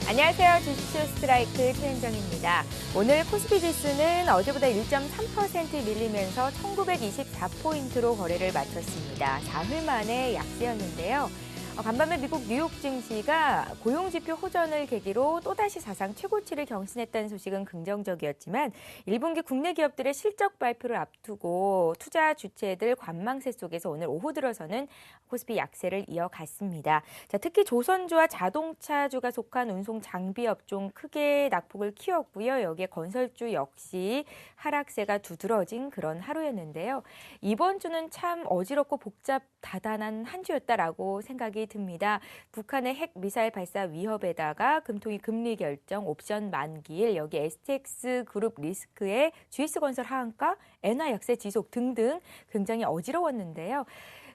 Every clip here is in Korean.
안녕하세요. 주식쇼 스트라이크 최은정입니다. 오늘 코스피 지수는 어제보다 1.3% 밀리면서 1924포인트로 거래를 마쳤습니다. 사흘 만에 약세였는데요. 간밤에 미국 뉴욕 증시가 고용지표 호전을 계기로 또다시 사상 최고치를 경신했다는 소식은 긍정적이었지만 1분기 국내 기업들의 실적 발표를 앞두고 투자 주체들 관망세 속에서 오늘 오후 들어서는 코스피 약세를 이어갔습니다. 자, 특히 조선주와 자동차주가 속한 운송 장비 업종 크게 낙폭을 키웠고요. 여기에 건설주 역시 하락세가 두드러진 그런 하루였는데요. 이번 주는 참 어지럽고 복잡다단한 한 주였다라고 생각이 듭니다. 북한의 핵 미사일 발사 위협에다가 금통위 금리 결정, 옵션 만기일, 여기 STX 그룹 리스크의 GS건설 하한가, 엔화 약세 지속 등등 굉장히 어지러웠는데요.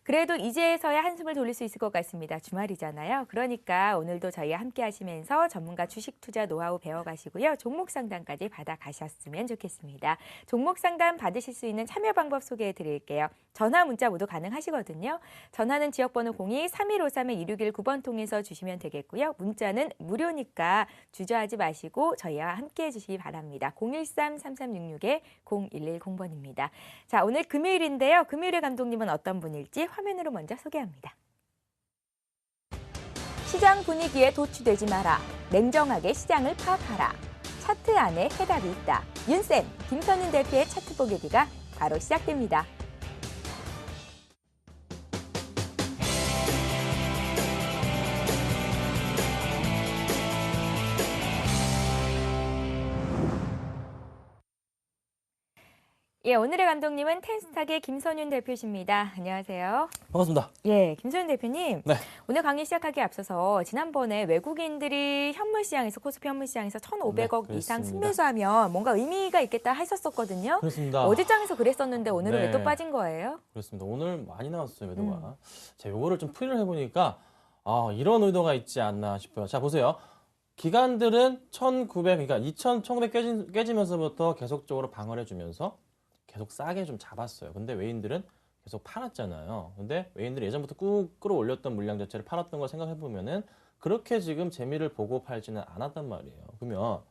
그래도 이제서야 한숨을 돌릴 수 있을 것 같습니다. 주말이잖아요. 그러니까 오늘도 저희와 함께 하시면서 전문가 주식 투자 노하우 배워가시고요. 종목 상담까지 받아가셨으면 좋겠습니다. 종목 상담 받으실 수 있는 참여 방법 소개해 드릴게요. 전화, 문자 모두 가능하시거든요. 전화는 지역번호 02-3153-2619번 통해서 주시면 되겠고요. 문자는 무료니까 주저하지 마시고 저희와 함께 해주시기 바랍니다. 013-3366-0110번입니다. 자, 오늘 금요일인데요. 금요일의 감독님은 어떤 분일지 화면으로 먼저 소개합니다. 시장 분위기에 도취되지 마라. 냉정하게 시장을 파악하라. 차트 안에 해답이 있다. 윤쌤, 김선윤 대표의 차트 보기가 바로 시작됩니다. 예, 오늘의 감독님은 텐스탁의 김선윤 대표십니다. 안녕하세요. 반갑습니다. 예, 김선윤 대표님. 네. 오늘 강의 시작하기에 앞서서 지난번에 외국인들이 현물시장에서 코스피 현물시장에서 1,500억 네, 이상 순매수하면 뭔가 의미가 있겠다 하셨었거든요. 그렇습니다. 어제장에서 그랬었는데 오늘은 네. 왜 또 빠진 거예요? 그렇습니다. 오늘 많이 나왔어요, 매도가. 제가 요거를 좀 풀이를 해보니까 이런 의도가 있지 않나 싶어요. 자, 보세요. 기관들은 1,900, 그러니까 1900 깨지면서부터 계속적으로 방어를 해주면서 계속 싸게 좀 잡았어요. 근데 외인들은 계속 팔았잖아요. 근데 외인들이 예전부터 꾹 끌어올렸던 물량 자체를 팔았던 걸 생각해보면은 그렇게 지금 재미를 보고 팔지는 않았단 말이에요. 그러면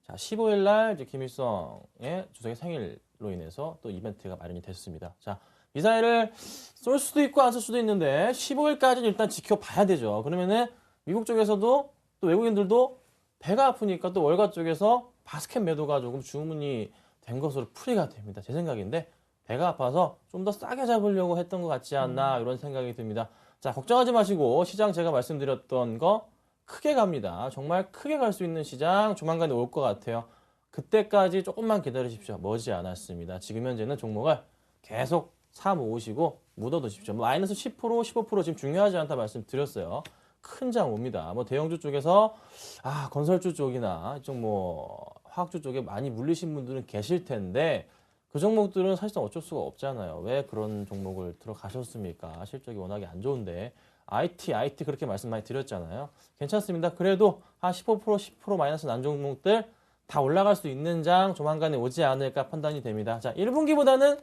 자, 15일 날 이제 김일성의 주석의 생일로 인해서 또 이벤트가 마련이 됐습니다. 자, 미사일을 쏠 수도 있고 안 쏠 수도 있는데 15일까지는 일단 지켜봐야 되죠. 그러면은 미국 쪽에서도 또 외국인들도 배가 아프니까 또 월가 쪽에서 바스켓 매도가 조금 주문이 된 것으로 풀이가 됩니다. 제 생각인데 배가 아파서 좀 더 싸게 잡으려고 했던 것 같지 않나 이런 생각이 듭니다. 자, 걱정하지 마시고 시장 제가 말씀드렸던 거 크게 갑니다. 정말 크게 갈 수 있는 시장 조만간에 올 것 같아요. 그때까지 조금만 기다리십시오. 머지 않았습니다. 지금 현재는 종목을 계속 사 모으시고 묻어두십시오. 마이너스 10%, 15% 지금 중요하지 않다 말씀드렸어요. 큰 장 옵니다. 대형주 쪽에서 건설주 쪽이나 이쪽 화학주 쪽에 많이 물리신 분들은 계실 텐데 그 종목들은 사실상 어쩔 수가 없잖아요. 왜 그런 종목을 들어가셨습니까? 실적이 워낙에 안 좋은데 IT 그렇게 말씀 많이 드렸잖아요. 괜찮습니다. 그래도 한 15%, 10% 마이너스 난 종목들 다 올라갈 수 있는 장 조만간에 오지 않을까 판단이 됩니다. 자, 1분기보다는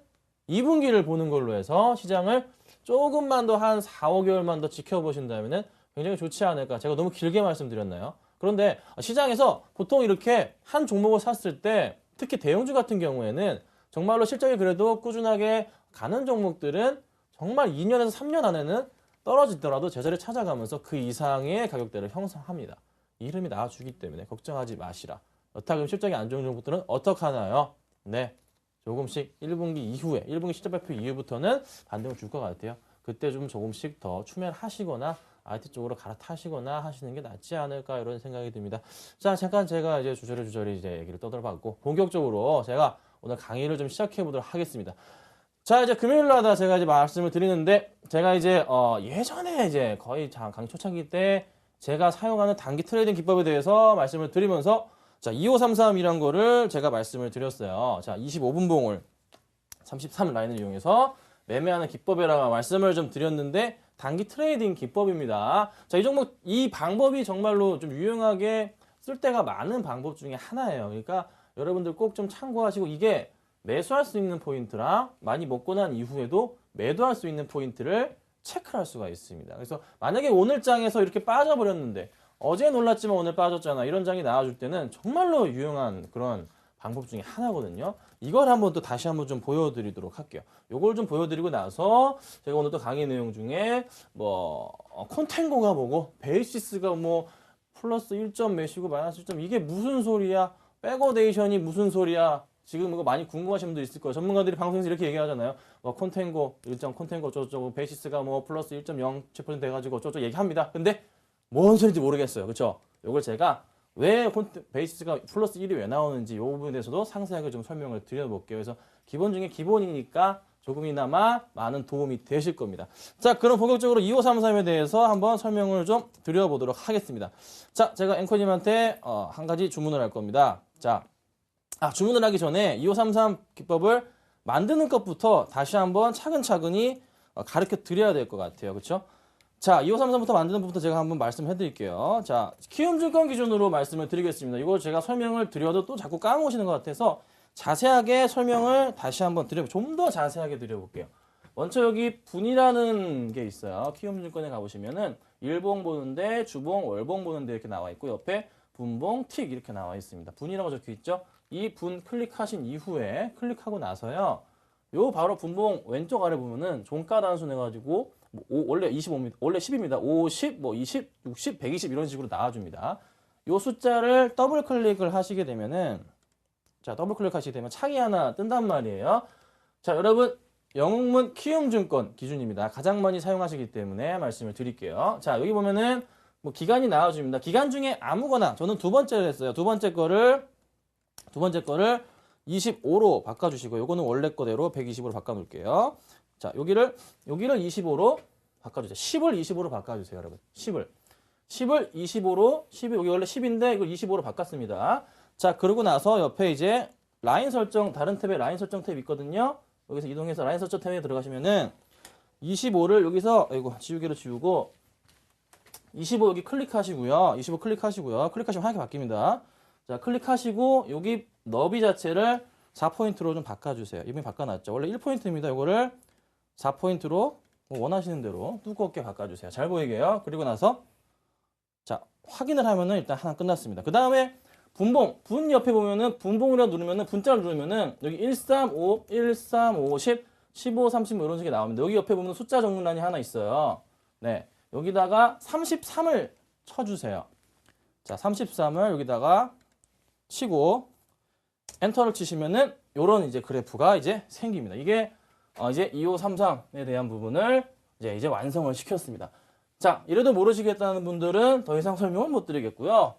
2분기를 보는 걸로 해서 시장을 조금만 더 한 4, 5개월만 더 지켜보신다면은 굉장히 좋지 않을까. 제가 너무 길게 말씀드렸나요? 그런데 시장에서 보통 이렇게 한 종목을 샀을 때 특히 대형주 같은 경우에는 정말로 실적이 그래도 꾸준하게 가는 종목들은 정말 2년에서 3년 안에는 떨어지더라도 제자리를 찾아가면서 그 이상의 가격대를 형성합니다. 이름이 나와주기 때문에 걱정하지 마시라. 여타금 실적이 안 좋은 종목들은 어떡하나요? 네, 조금씩 1분기 이후에 1분기 실적 발표 이후부터는 반등을 줄 것 같아요. 그때 좀 조금씩 더 추멸하시거나 IT 쪽으로 갈아타시거나 하시는 게 낫지 않을까 이런 생각이 듭니다. 자, 잠깐 제가 이제 주저리 이제 얘기를 떠들어봤고 본격적으로 제가 오늘 강의를 좀 시작해 보도록 하겠습니다. 자, 이제 금요일마다 제가 이제 말씀을 드리는데 제가 이제 예전에 이제 거의 강의 초창기 때 제가 사용하는 단기 트레이딩 기법에 대해서 말씀을 드리면서 자, 2533이란 거를 제가 말씀을 드렸어요. 자, 25분 봉을 33 라인을 이용해서 매매하는 기법이라고 말씀을 좀 드렸는데 단기 트레이딩 기법입니다. 자, 이 종목, 이 방법이 정말로 좀 유용하게 쓸 때가 많은 방법 중에 하나예요. 그러니까 여러분들 꼭 좀 참고하시고 이게 매수할 수 있는 포인트랑 많이 먹고 난 이후에도 매도할 수 있는 포인트를 체크할 수가 있습니다. 그래서 만약에 오늘 장에서 이렇게 빠져버렸는데 어제 놀랐지만 오늘 빠졌잖아. 이런 장이 나와줄 때는 정말로 유용한 그런 방법 중에 하나거든요. 이걸 한번 또 다시 한번 좀 보여드리도록 할게요. 요걸 좀 보여드리고 나서 제가 오늘 또 강의 내용 중에 뭐 콘텐고가 뭐고 베이시스가 뭐 플러스 1점 몇이고 마이너스 1점 이게 무슨 소리야? 백어데이션이 무슨 소리야? 지금 이거 많이 궁금하신 분도 있을 거예요. 전문가들이 방송에서 이렇게 얘기하잖아요. 콘텐고, 일정 콘텐고 어쩌고 베이시스가 뭐 플러스 1.07% 돼가지고 어쩌고 얘기합니다. 근데 뭔 소리인지 모르겠어요. 그렇죠? 이걸 제가 왜 베이시스가 플러스 1이 왜 나오는지 이 부분에 대해서도 상세하게 좀 설명을 드려볼게요. 그래서 기본 중에 기본이니까 조금이나마 많은 도움이 되실 겁니다. 자, 그럼 본격적으로 2533에 대해서 한번 설명을 좀 드려보도록 하겠습니다. 자, 제가 앵커님한테 한 가지 주문을 할 겁니다. 자, 주문을 하기 전에 2533 기법을 만드는 것부터 다시 한번 차근차근히 가르쳐 드려야 될 것 같아요. 그렇죠? 자, 2533부터 만드는 부분부터 제가 한번 말씀해 드릴게요. 자, 키움증권 기준으로 말씀을 드리겠습니다. 이거 제가 설명을 드려도 또 자꾸 까먹으시는 것 같아서 자세하게 설명을 다시 한번 좀 더 자세하게 드려볼게요. 먼저 여기 분이라는 게 있어요. 키움증권에 가보시면은 일봉 보는데 주봉, 월봉 보는데 이렇게 나와 있고 옆에 분봉, 틱 이렇게 나와 있습니다. 분이라고 적혀 있죠. 이 분 클릭하신 이후에 클릭하고 나서요. 요 바로 분봉 왼쪽 아래 보면은 종가 단순 해가지고 원래 25입니다. 원래 10입니다. 50, 20, 60, 120 이런 식으로 나와줍니다. 요 숫자를 더블 클릭을 하시게 되면은 자 더블 클릭하시게 되면 창이 하나 뜬단 말이에요. 자 여러분 영웅문 키움증권 기준입니다. 가장 많이 사용하시기 때문에 말씀을 드릴게요. 자 여기 보면은 뭐 기간이 나와줍니다. 기간 중에 아무거나 저는 두 번째를 했어요. 두 번째 거를 25로 바꿔주시고 요거는 원래 거대로 120으로 바꿔놓을게요. 자 여기를 25로 바꿔주세요. 10을 25로 바꿔주세요. 여러분 10을 25로 10이 여기 원래 10인데 이걸 25로 바꿨습니다. 자 그러고 나서 옆에 이제 라인 설정 다른 탭에 라인 설정 탭 있거든요. 여기서 이동해서 라인 설정 탭에 들어가시면은 25를 여기서 이거 지우개로 지우고 25 여기 클릭하시고요. 25 클릭하시고요. 클릭하시면 하얗게 바뀝니다. 자, 클릭하시고 여기 너비 자체를 4포인트로 좀 바꿔주세요. 이번에 바꿔놨죠. 원래 1포인트입니다. 이거를 4포인트로 원하시는 대로 두껍게 바꿔주세요. 잘 보이게요. 그리고 나서 자 확인을 하면은 일단 하나 끝났습니다. 그 다음에 분봉, 분 옆에 보면은 분봉이라 누르면은 분자를 누르면은 여기 135, 1350, 15, 30 뭐 이런 식이 나옵니다. 여기 옆에 보면 숫자 정문란이 하나 있어요. 네, 여기다가 33을 쳐주세요. 자, 33을 여기다가 치고 엔터를 치시면은 요런 이제 그래프가 이제 생깁니다. 이게 이제 2533에 대한 부분을 이제 완성을 시켰습니다. 자, 이래도 모르시겠다는 분들은 더 이상 설명을 못 드리겠고요.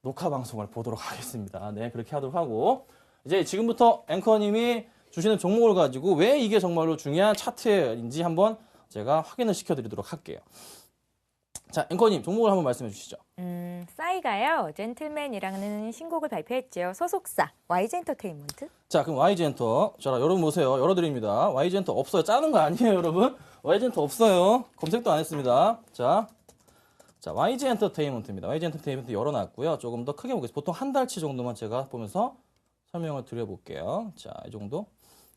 녹화 방송을 보도록 하겠습니다. 네, 그렇게 하도록 하고 이제 지금부터 앵커님이 주시는 종목을 가지고 왜 이게 정말로 중요한 차트인지 한번 제가 확인을 시켜드리도록 할게요. 자, 앵커님 종목을 한번 말씀해 주시죠. 싸이가요. 젠틀맨이라는 신곡을 발표했죠. 소속사 YG엔터테인먼트. 자, 그럼 YG엔터. 자, 여러분 보세요. 열어드립니다. YG엔터 없어요. 짜는 거 아니에요, 여러분. YG엔터 없어요. 검색도 안 했습니다. 자, YG엔터테인먼트입니다. YG엔터테인먼트 열어놨고요. 조금 더 크게 보겠습니다. 보통 한 달치 정도만 제가 보면서 설명을 드려볼게요. 자, 이 정도.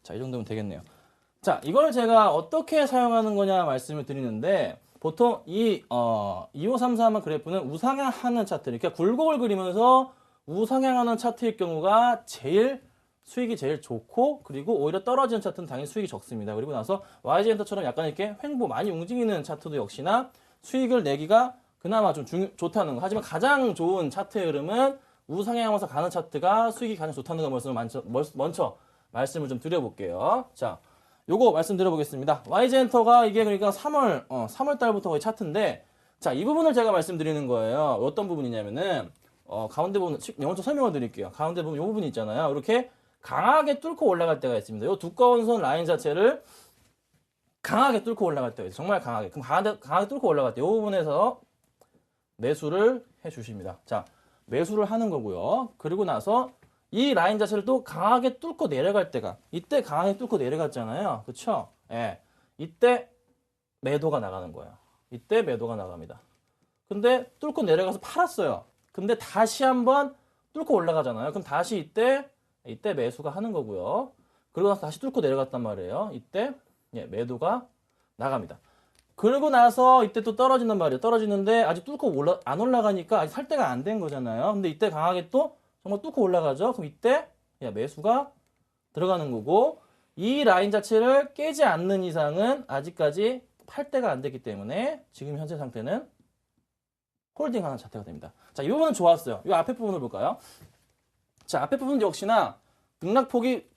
자, 이 정도면 되겠네요. 자, 이걸 제가 어떻게 사용하는 거냐 말씀을 드리는데 보통 이 2533 그래프는 우상향하는 차트, 그러니까 굴곡을 그리면서 우상향하는 차트일 경우가 수익이 제일 좋고 그리고 오히려 떨어지는 차트는 당연히 수익이 적습니다. 그리고 나서 YG엔터처럼 약간 이렇게 횡보 많이 움직이는 차트도 역시나 수익을 내기가 그나마 좀 좋다는 거. 하지만 가장 좋은 차트의 흐름은 우상향하면서 가는 차트가 수익이 가장 좋다는 거 먼저 말씀을 좀 드려볼게요. 자. 요거 말씀드려보겠습니다. YG엔터가 이게 그러니까 3월 달부터 거의 차트인데, 자, 이 부분을 제가 말씀드리는 거예요. 어떤 부분이냐면은, 가운데 부분, 영어로 설명을 드릴게요. 가운데 부분, 요 부분이 있잖아요. 이렇게 강하게 뚫고 올라갈 때가 있습니다. 요 두꺼운 선 라인 자체를 강하게 뚫고 올라갈 때가 있어요. 정말 강하게. 그럼 강하게 뚫고 올라갈 때, 요 부분에서 매수를 해 주십니다. 자, 매수를 하는 거고요. 그리고 나서, 이 라인 자체를 또 강하게 뚫고 내려갈 때가 이때 강하게 뚫고 내려갔잖아요. 그쵸? 예. 이때 매도가 나가는 거예요. 이때 매도가 나갑니다. 근데 뚫고 내려가서 팔았어요. 근데 다시 한번 뚫고 올라가잖아요. 그럼 다시 이때 매수가 하는 거고요. 그리고 나서 다시 뚫고 내려갔단 말이에요. 이때 예, 매도가 나갑니다. 그러고 나서 이때 또 떨어진단 말이에요. 떨어지는데 아직 뚫고 안 올라가니까 아직 살 때가 안 된 거잖아요. 근데 이때 강하게 또 정말 뚫고 올라가죠. 그럼 이때 예, 매수가 들어가는 거고 이 라인 자체를 깨지 않는 이상은 아직까지 팔 때가 안 됐기 때문에 지금 현재 상태는 홀딩하는 자태가 됩니다. 자, 이 부분은 좋았어요. 이 앞에 부분을 볼까요? 자, 앞에 부분 역시나 등락폭이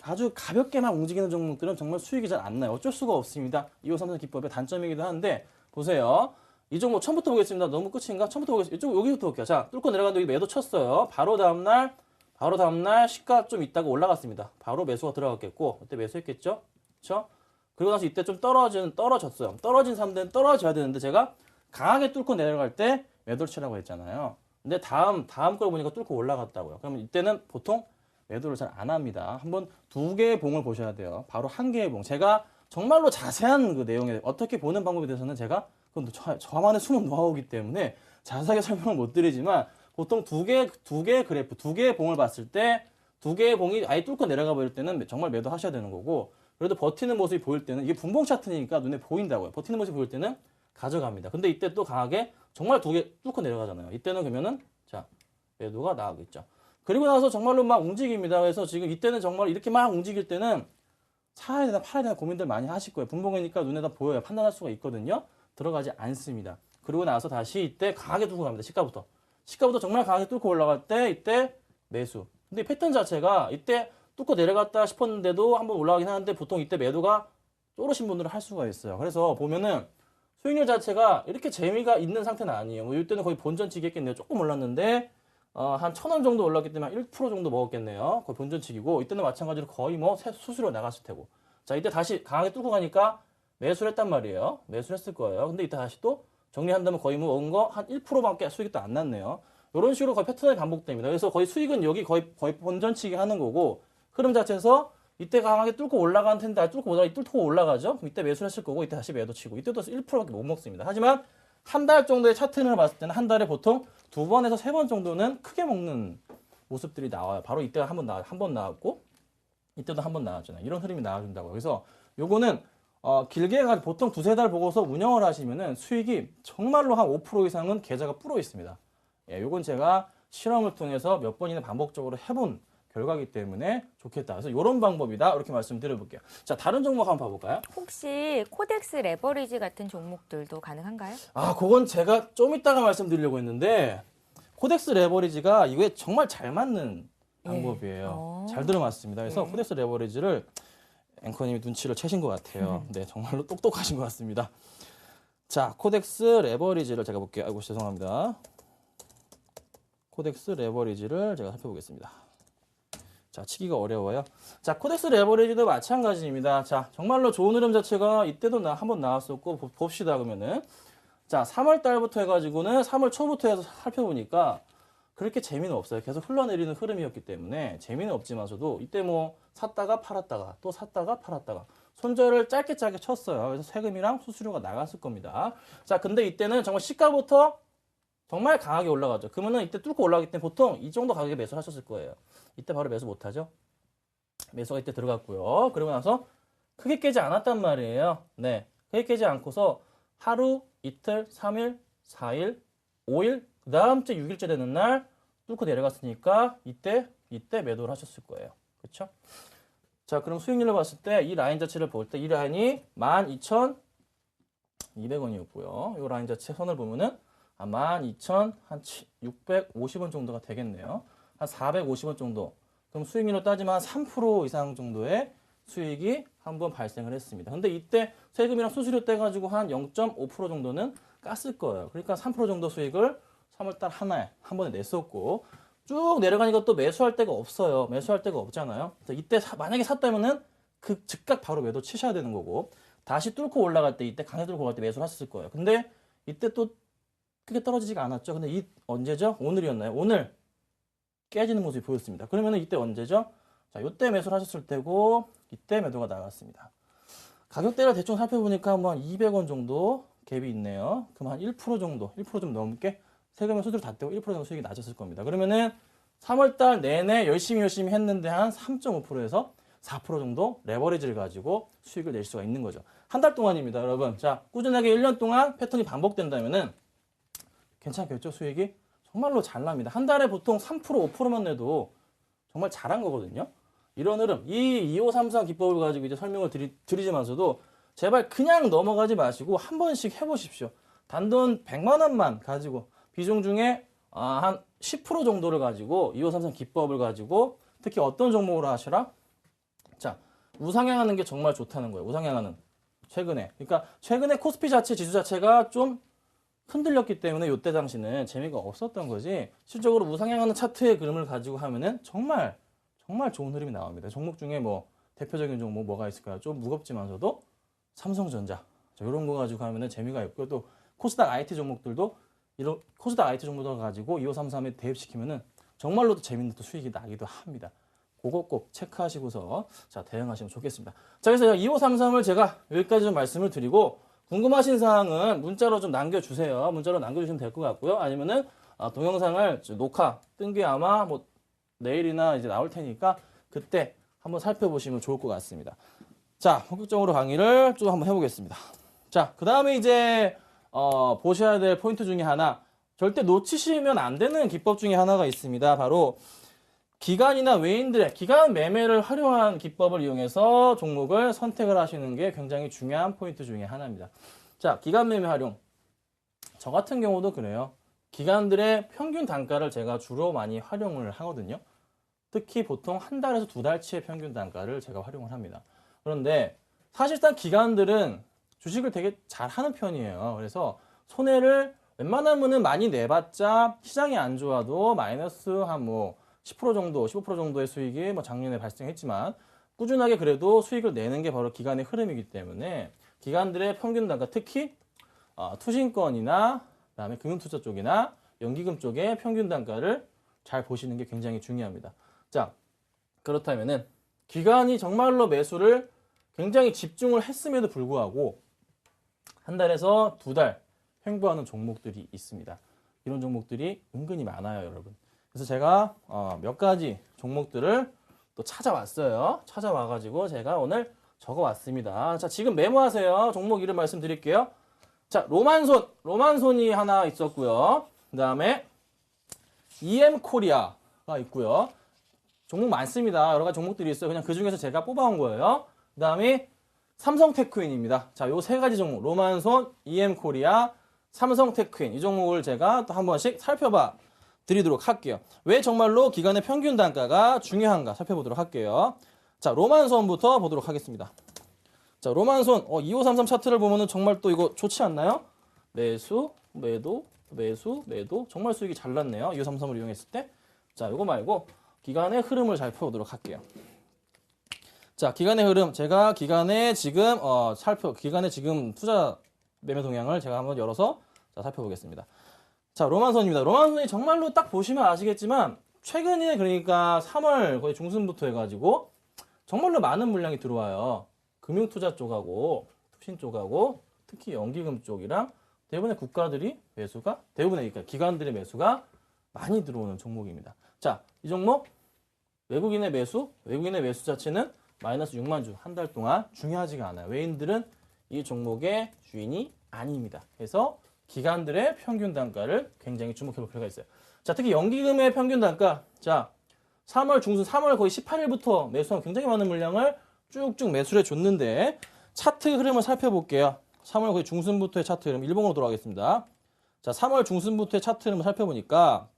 아주 가볍게만 움직이는 종목들은 정말 수익이 잘 안 나요. 어쩔 수가 없습니다. 2호 삼성 기법의 단점이기도 한데 보세요. 이 종목 처음부터 보겠습니다. 너무 끝인가? 처음부터 보겠습니다. 이쪽 여기부터 볼게요. 자, 뚫고 내려갔는데 여기 매도 쳤어요. 바로 다음날 시가 좀 있다가 올라갔습니다. 바로 매수가 들어갔겠고 이때 매수했겠죠? 그렇죠? 그리고 나서 이때 좀 떨어졌어요. 떨어진 상태는 떨어져야 되는데 제가 강하게 뚫고 내려갈 때 매도를 치라고 했잖아요. 근데 다음 걸 보니까 뚫고 올라갔다고요. 그러면 이때는 보통 매도를 잘 안 합니다. 한번 두 개의 봉을 보셔야 돼요. 바로 한 개의 봉. 제가 정말로 자세한 그 내용에 어떻게 보는 방법에 대해서는 제가 그건 저만의 숨은 노하우이기 때문에 자세하게 설명을 못 드리지만 보통 두 개의 그래프, 두 개의 봉을 봤을 때 두 개의 봉이 아예 뚫고 내려가 버릴 때는 정말 매도하셔야 되는 거고 그래도 버티는 모습이 보일 때는 이게 분봉 차트니까 눈에 보인다고요. 버티는 모습이 보일 때는 가져갑니다. 근데 이때 또 강하게 정말 두 개 뚫고 내려가잖아요. 이때는 그러면은 자 매도가 나오겠죠. 그리고 나서 정말로 막 움직입니다. 그래서 지금 이때는 정말 이렇게 막 움직일 때는 사야 되나 팔아야 되나 고민들 많이 하실 거예요. 분봉이니까 눈에 다 보여요. 판단할 수가 있거든요. 들어가지 않습니다. 그리고 나서 다시 이때 강하게 두고 갑니다. 시가부터 정말 강하게 뚫고 올라갈 때 이때 매수. 근데 패턴 자체가 이때 뚫고 내려갔다 싶었는데도 한번 올라가긴 하는데 보통 이때 매도가 쪼르신 분들은 할 수가 있어요. 그래서 보면은 수익률 자체가 이렇게 재미가 있는 상태는 아니에요. 뭐 이때는 거의 본전치기했겠네요. 조금 올랐는데 한 1,000원 정도 올랐기 때문에 1% 정도 먹었겠네요. 거의 본전치기고 이때는 마찬가지로 거의 뭐 수수료 나갔을 테고. 자 이때 다시 강하게 뚫고 가니까 매수를 했단 말이에요. 매수를 했을 거예요. 근데 이때 다시 또 정리한다면 거의 뭐 먹은 거 한 1%밖에 수익이 또 안 났네요. 이런 식으로 거의 패턴이 반복됩니다. 그래서 거의 수익은 여기 거의 본전치기 하는 거고 흐름 자체에서 이때 강하게 뚫고 올라간 텐데 뚫고 올라가죠. 그럼 이때 매수를 했을 거고 이때 다시 매도 치고 이때도 1%밖에 못 먹습니다. 하지만 한 달 정도의 차트를 봤을 때는 한 달에 보통 2번에서 3번 정도는 크게 먹는 모습들이 나와요. 바로 이때가 한 번 나왔고 이때도 한 번 나왔잖아요. 이런 흐름이 나와준다고요. 그래서 요거는 길게 해가지고 보통 2-3달 보고서 운영을 하시면은 수익이 정말로 한 5% 이상은 계좌가 불어 있습니다. 예, 요건 제가 실험을 통해서 몇 번이나 반복적으로 해본 결과이기 때문에 좋겠다. 그래서 이런 방법이다. 이렇게 말씀드려볼게요. 자, 다른 종목 한번 봐볼까요? 혹시 코덱스 레버리지 같은 종목들도 가능한가요? 그건 제가 좀 이따가 말씀드리려고 했는데 코덱스 레버리지가 이게 정말 잘 맞는 방법이에요. 잘 들어맞습니다. 그래서 코덱스 레버리지를 앵커님이 눈치를 채신 것 같아요. 네, 정말로 똑똑하신 것 같습니다. 자, 코덱스 레버리지를 제가 볼게요. 아이고, 죄송합니다. 코덱스 레버리지를 제가 살펴보겠습니다. 자, 치기가 어려워요. 자, 코덱스 레버리지도 마찬가지입니다. 자, 정말로 좋은 흐름 자체가 이때도 한번 나왔었고, 봅시다, 그러면은. 자, 3월 달부터 해가지고는 3월 초부터 해서 살펴보니까 그렇게 재미는 없어요. 계속 흘러내리는 흐름이었기 때문에 재미는 없지만서도 이때 뭐 샀다가 팔았다가 또 샀다가 팔았다가 손절을 짧게 쳤어요. 그래서 세금이랑 수수료가 나갔을 겁니다. 자, 근데 이때는 정말 시가부터 정말 강하게 올라가죠. 그러면은 이때 뚫고 올라가기 때문에 보통 이 정도 가격에 매수를 하셨을 거예요. 이때 바로 매수 못하죠. 매수가 이때 들어갔고요. 그러고 나서 크게 깨지 않았단 말이에요. 네, 크게 깨지 않고서 하루, 이틀, 3일, 4일, 5일, 그 다음 주 6일째 되는 날 뚫고 내려갔으니까 이때 매도를 하셨을 거예요. 그렇죠? 자, 그럼 수익률을 봤을 때 이 라인 자체를 볼 때 이 라인이 12,200원이었고요. 이 라인 자체 선을 보면은 한 12,650원 정도가 되겠네요. 한 450원 정도. 그럼 수익률로 따지면 한 3% 이상 정도의 수익이 한번 발생을 했습니다. 근데 이때 세금이랑 수수료 떼가지고 한 0.5% 정도는 깠을 거예요. 그러니까 3% 정도 수익을 3월달 하나에 한 번에 냈었고 쭉 내려가니까 또 매수할 데가 없어요. 매수할 데가 없잖아요. 이때 만약에 샀다면은 그 즉각 바로 매도 치셔야 되는 거고 다시 뚫고 올라갈 때 이때 강에 뚫고 갈 때 매수를 하셨을 거예요. 근데 이때 또 크게 떨어지지가 않았죠. 근데 언제죠? 오늘이었나요? 오늘 깨지는 모습이 보였습니다. 그러면은 이때 언제죠? 자, 이때 매수를 하셨을 때고 이때 매도가 나갔습니다. 가격대를 대충 살펴보니까 뭐 한 200원 정도 갭이 있네요. 그럼 한 1% 정도, 1% 좀 넘게 세금을 수수료 다 떼고 1% 정도 수익이 나셨을 겁니다. 그러면은 3월달 내내 열심히 했는데 한 3.5%에서 4% 정도 레버리지를 가지고 수익을 낼 수가 있는 거죠. 한 달 동안입니다, 여러분. 자, 꾸준하게 1년 동안 패턴이 반복된다면은 괜찮겠죠, 수익이? 정말로 잘 납니다. 한 달에 보통 3%, 5%만 내도 정말 잘한 거거든요. 이런 흐름, 이 2533 기법을 가지고 이제 설명을 드리지만서도 제발 그냥 넘어가지 마시고 한 번씩 해보십시오. 단돈 100만 원만 가지고 비중 중에 한 10% 정도를 가지고 2533 기법을 가지고 특히 어떤 종목으로 하시라? 자, 우상향하는 게 정말 좋다는 거예요. 우상향하는. 최근에. 그러니까 최근에 코스피 자체 지수 자체가 좀 흔들렸기 때문에 이때 당시는 재미가 없었던 거지. 실적으로 우상향하는 차트의 그림을 가지고 하면은 정말 좋은 흐름이 나옵니다. 종목 중에 뭐 대표적인 종목 뭐가 있을까요? 좀 무겁지만서도 삼성전자. 이런 거 가지고 하면은 재미가 있고 또 코스닥 IT 종목들도 이런 코스닥 IT 종목들 가지고 2533에 대입시키면은 정말로 또 재밌는 또 수익이 나기도 합니다. 그거 꼭 체크하시고서 자 대응하시면 좋겠습니다. 자 그래서 2533을 제가 여기까지 좀 말씀을 드리고 궁금하신 사항은 문자로 좀 남겨주세요. 문자로 남겨주시면 될 것 같고요. 아니면은 동영상을 녹화 뜬 게 아마 뭐 내일이나 이제 나올 테니까 그때 한번 살펴보시면 좋을 것 같습니다. 자 본격적으로 강의를 좀 한번 해보겠습니다. 자 그 다음에 이제 보셔야 될 포인트 중에 하나 절대 놓치시면 안 되는 기법 중에 하나가 있습니다. 바로 기관이나 외인들의 기관 매매를 활용한 기법을 이용해서 종목을 선택을 하시는 게 굉장히 중요한 포인트 중에 하나입니다. 자, 기관 매매 활용. 저 같은 경우도 그래요. 기관들의 평균 단가를 제가 주로 많이 활용을 하거든요. 특히 보통 한 달에서 두 달치의 평균 단가를 제가 활용을 합니다. 그런데 사실상 기관들은 주식을 되게 잘 하는 편이에요. 그래서 손해를 웬만하면은 많이 내봤자 시장이 안 좋아도 마이너스 한 뭐 10% 정도, 15% 정도의 수익이 뭐 작년에 발생했지만 꾸준하게 그래도 수익을 내는 게 바로 기관의 흐름이기 때문에 기관들의 평균 단가, 특히 투신권이나 그다음에 금융투자 쪽이나 연기금 쪽의 평균 단가를 잘 보시는 게 굉장히 중요합니다. 자, 그렇다면은 기관이 정말로 매수를 굉장히 집중을 했음에도 불구하고 한 달에서 두 달 횡보하는 종목들이 있습니다. 이런 종목들이 은근히 많아요, 여러분. 그래서 제가 몇 가지 종목들을 또 찾아왔어요. 찾아와가지고 제가 오늘 적어왔습니다. 자, 지금 메모하세요. 종목 이름 말씀드릴게요. 자, 로만손이 하나 있었고요. 그 다음에 EM코리아가 있고요. 종목 많습니다. 여러 가지 종목들이 있어요. 그냥 그 중에서 제가 뽑아온 거예요. 그 다음에 삼성테크윈입니다. 자, 요 세 가지 종목, 로만손, EM코리아, 삼성테크윈 이 종목을 제가 또 한 번씩 살펴봐 드리도록 할게요. 왜 정말로 기관의 평균 단가가 중요한가 살펴보도록 할게요. 자, 로만손부터 보도록 하겠습니다. 자, 로만손 2533 차트를 보면은 정말 또 이거 좋지 않나요? 매수, 매도, 매수, 매도 정말 수익이 잘 났네요. 2533을 이용했을 때. 자, 이거 말고 기관의 흐름을 잘 펴보도록 할게요. 자, 기관의 흐름 제가 기관의 지금 기관의 지금 투자 매매 동향을 제가 한번 열어서 자, 살펴보겠습니다. 자, 로만손입니다. 로만손이 정말로 딱 보시면 아시겠지만 최근에 그러니까 3월 거의 중순부터 해가지고 정말로 많은 물량이 들어와요. 금융투자 쪽하고 투신 쪽하고 특히 연기금 쪽이랑 대부분의 국가들이 매수가 대부분의 그러니까 기관들의 매수가 많이 들어오는 종목입니다. 자, 이 종목 외국인의 매수 자체는 마이너스 6만 주 한 달 동안 중요하지가 않아요. 외인들은 이 종목의 주인이 아닙니다. 그래서 기관들의 평균 단가를 굉장히 주목해 볼 필요가 있어요. 자, 특히 연기금의 평균 단가. 자, 3월 중순, 3월 거의 18일부터 매수한 굉장히 많은 물량을 쭉쭉 매수를 해줬는데 차트 흐름을 살펴볼게요. 3월 거의 중순부터의 차트 흐름, 일봉으로 돌아가겠습니다. 자, 3월 중순부터의 차트 흐름을 살펴보니까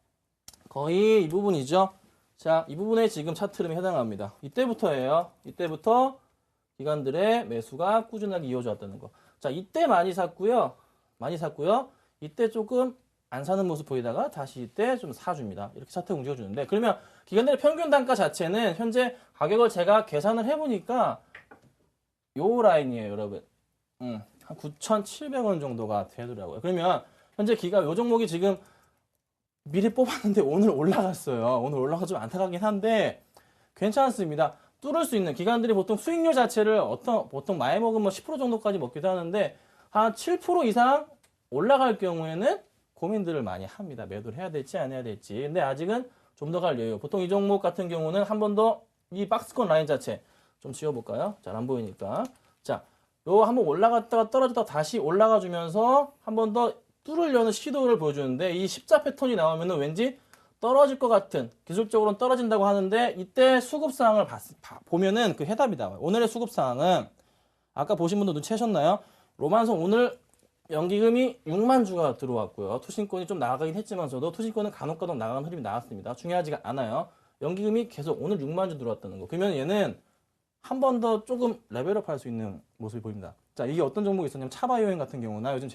거의 이 부분이죠. 자, 이 부분에 지금 차트 흐름이 해당합니다. 이때부터예요. 이때부터 기관들의 매수가 꾸준하게 이어져 왔다는 거. 자, 이때 많이 샀고요. 이때 조금 안 사는 모습 보이다가 다시 이때 좀 사줍니다. 이렇게 차트가 움직여주는데 그러면 기관들의 평균 단가 자체는 현재 가격을 제가 계산을 해보니까 요 라인이에요, 여러분. 한 9,700원 정도가 되더라고요. 그러면 현재 요 종목이 지금 미리 뽑았는데 오늘 올라갔어요. 오늘 올라가 좀 안타깝긴 한데 괜찮습니다. 뚫을 수 있는 기관들이 보통 수익률 자체를 보통 많이 먹으면 10% 정도까지 먹기도 하는데 한 7% 이상 올라갈 경우에는 고민들을 많이 합니다. 매도를 해야 될지 안 해야 될지. 근데 아직은 좀 더 갈 여유. 보통 이 종목 같은 경우는 한 번 더 이 박스권 라인 자체 좀 지워볼까요? 잘 안 보이니까. 자, 요 한번 올라갔다가 떨어졌다가 다시 올라가 주면서 한 번 더 뚫으려는 시도를 보여주는데 이 십자 패턴이 나오면은 왠지 떨어질 것 같은, 기술적으로는 떨어진다고 하는데 이때 수급사항을 보면은 그 해답이 나와요. 오늘의 수급사항은 아까 보신 분도 눈치채셨나요? 로만송 오늘 연기금이 6만 주가 들어왔고요. 투신권이 좀 나가긴 했지만서도 투신권은 간혹가다 나가는 흐름이 나왔습니다. 중요하지가 않아요. 연기금이 계속 오늘 6만 주 들어왔다는 거. 그러면 얘는 한 번 더 조금 레벨업 할 수 있는 모습이 보입니다. 자, 이게 어떤 종목이 있었냐면 차바이오행 같은 경우나 요즘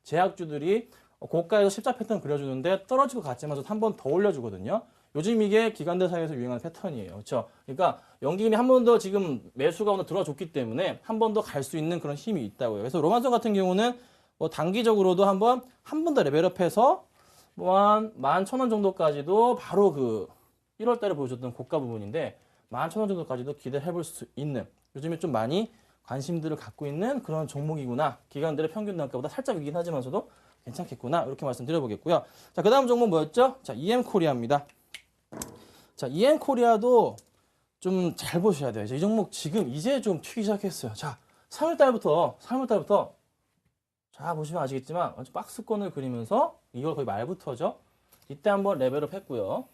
제약주들이 고가에서 십자 패턴 그려주는데 떨어질 것 같지만 한 번 더 올려주거든요. 요즘 이게 기관들 사이에서 유행하는 패턴이에요. 그렇죠? 그러니까 연기금이 한 번 더 지금 매수가 오늘 들어줬기 때문에 한 번 더 갈 수 있는 그런 힘이 있다고요. 그래서 로만son 같은 경우는 뭐 단기적으로도 한 번 더 레벨업해서 뭐 한 11,000원 정도까지도 바로 그 1월 달에 보여줬던 고가 부분인데 11,000원 정도까지도 기대해 볼 수 있는, 요즘에 좀 많이 관심들을 갖고 있는 그런 종목이구나. 기관들의 평균 단가보다 살짝 위긴 하지만서도 괜찮겠구나. 이렇게 말씀드려보겠고요. 자, 그 다음 종목 뭐였죠? 자, EM코리아입니다. 자, EM코리아도 좀 잘 보셔야 돼요. 이 종목 지금 이제 좀 튀기 시작했어요. 자, 3월달부터 자, 보시면 아시겠지만 완전 박스권을 그리면서 2월 거의 말부터죠. 이때 한번 레벨업 했고요.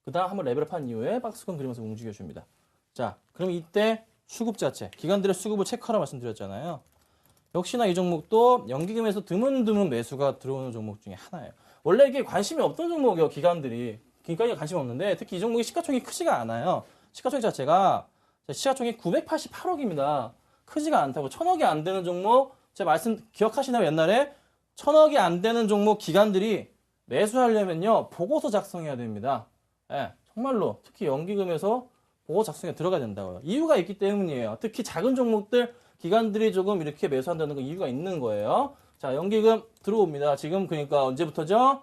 그 다음 한번 레벨업한 이후에 박스권 그리면서 움직여줍니다. 자, 그럼 이때 수급 자체, 기관들의 수급을 체크하라 말씀드렸잖아요. 역시나 이 종목도 연기금에서 드문드문 매수가 들어오는 종목 중에 하나예요. 원래 이게 관심이 없던 종목이에요, 기관들이. 기관이 관심이 없는데 특히 이 종목이 시가총이 크지가 않아요. 시가총 자체가 시가총이 988억입니다. 크지가 않다고. 1,000억이 안 되는 종목, 제가 말씀 기억하시나요? 옛날에 1,000억이 안 되는 종목 기관들이 매수하려면요, 보고서 작성해야 됩니다. 예, 정말로 특히 연기금에서 보고서 작성에 들어가야 된다고요. 이유가 있기 때문이에요. 특히 작은 종목들 기관들이 조금 이렇게 매수한다는 거 이유가 있는 거예요. 자, 연기금 들어옵니다. 지금 그러니까 언제부터죠?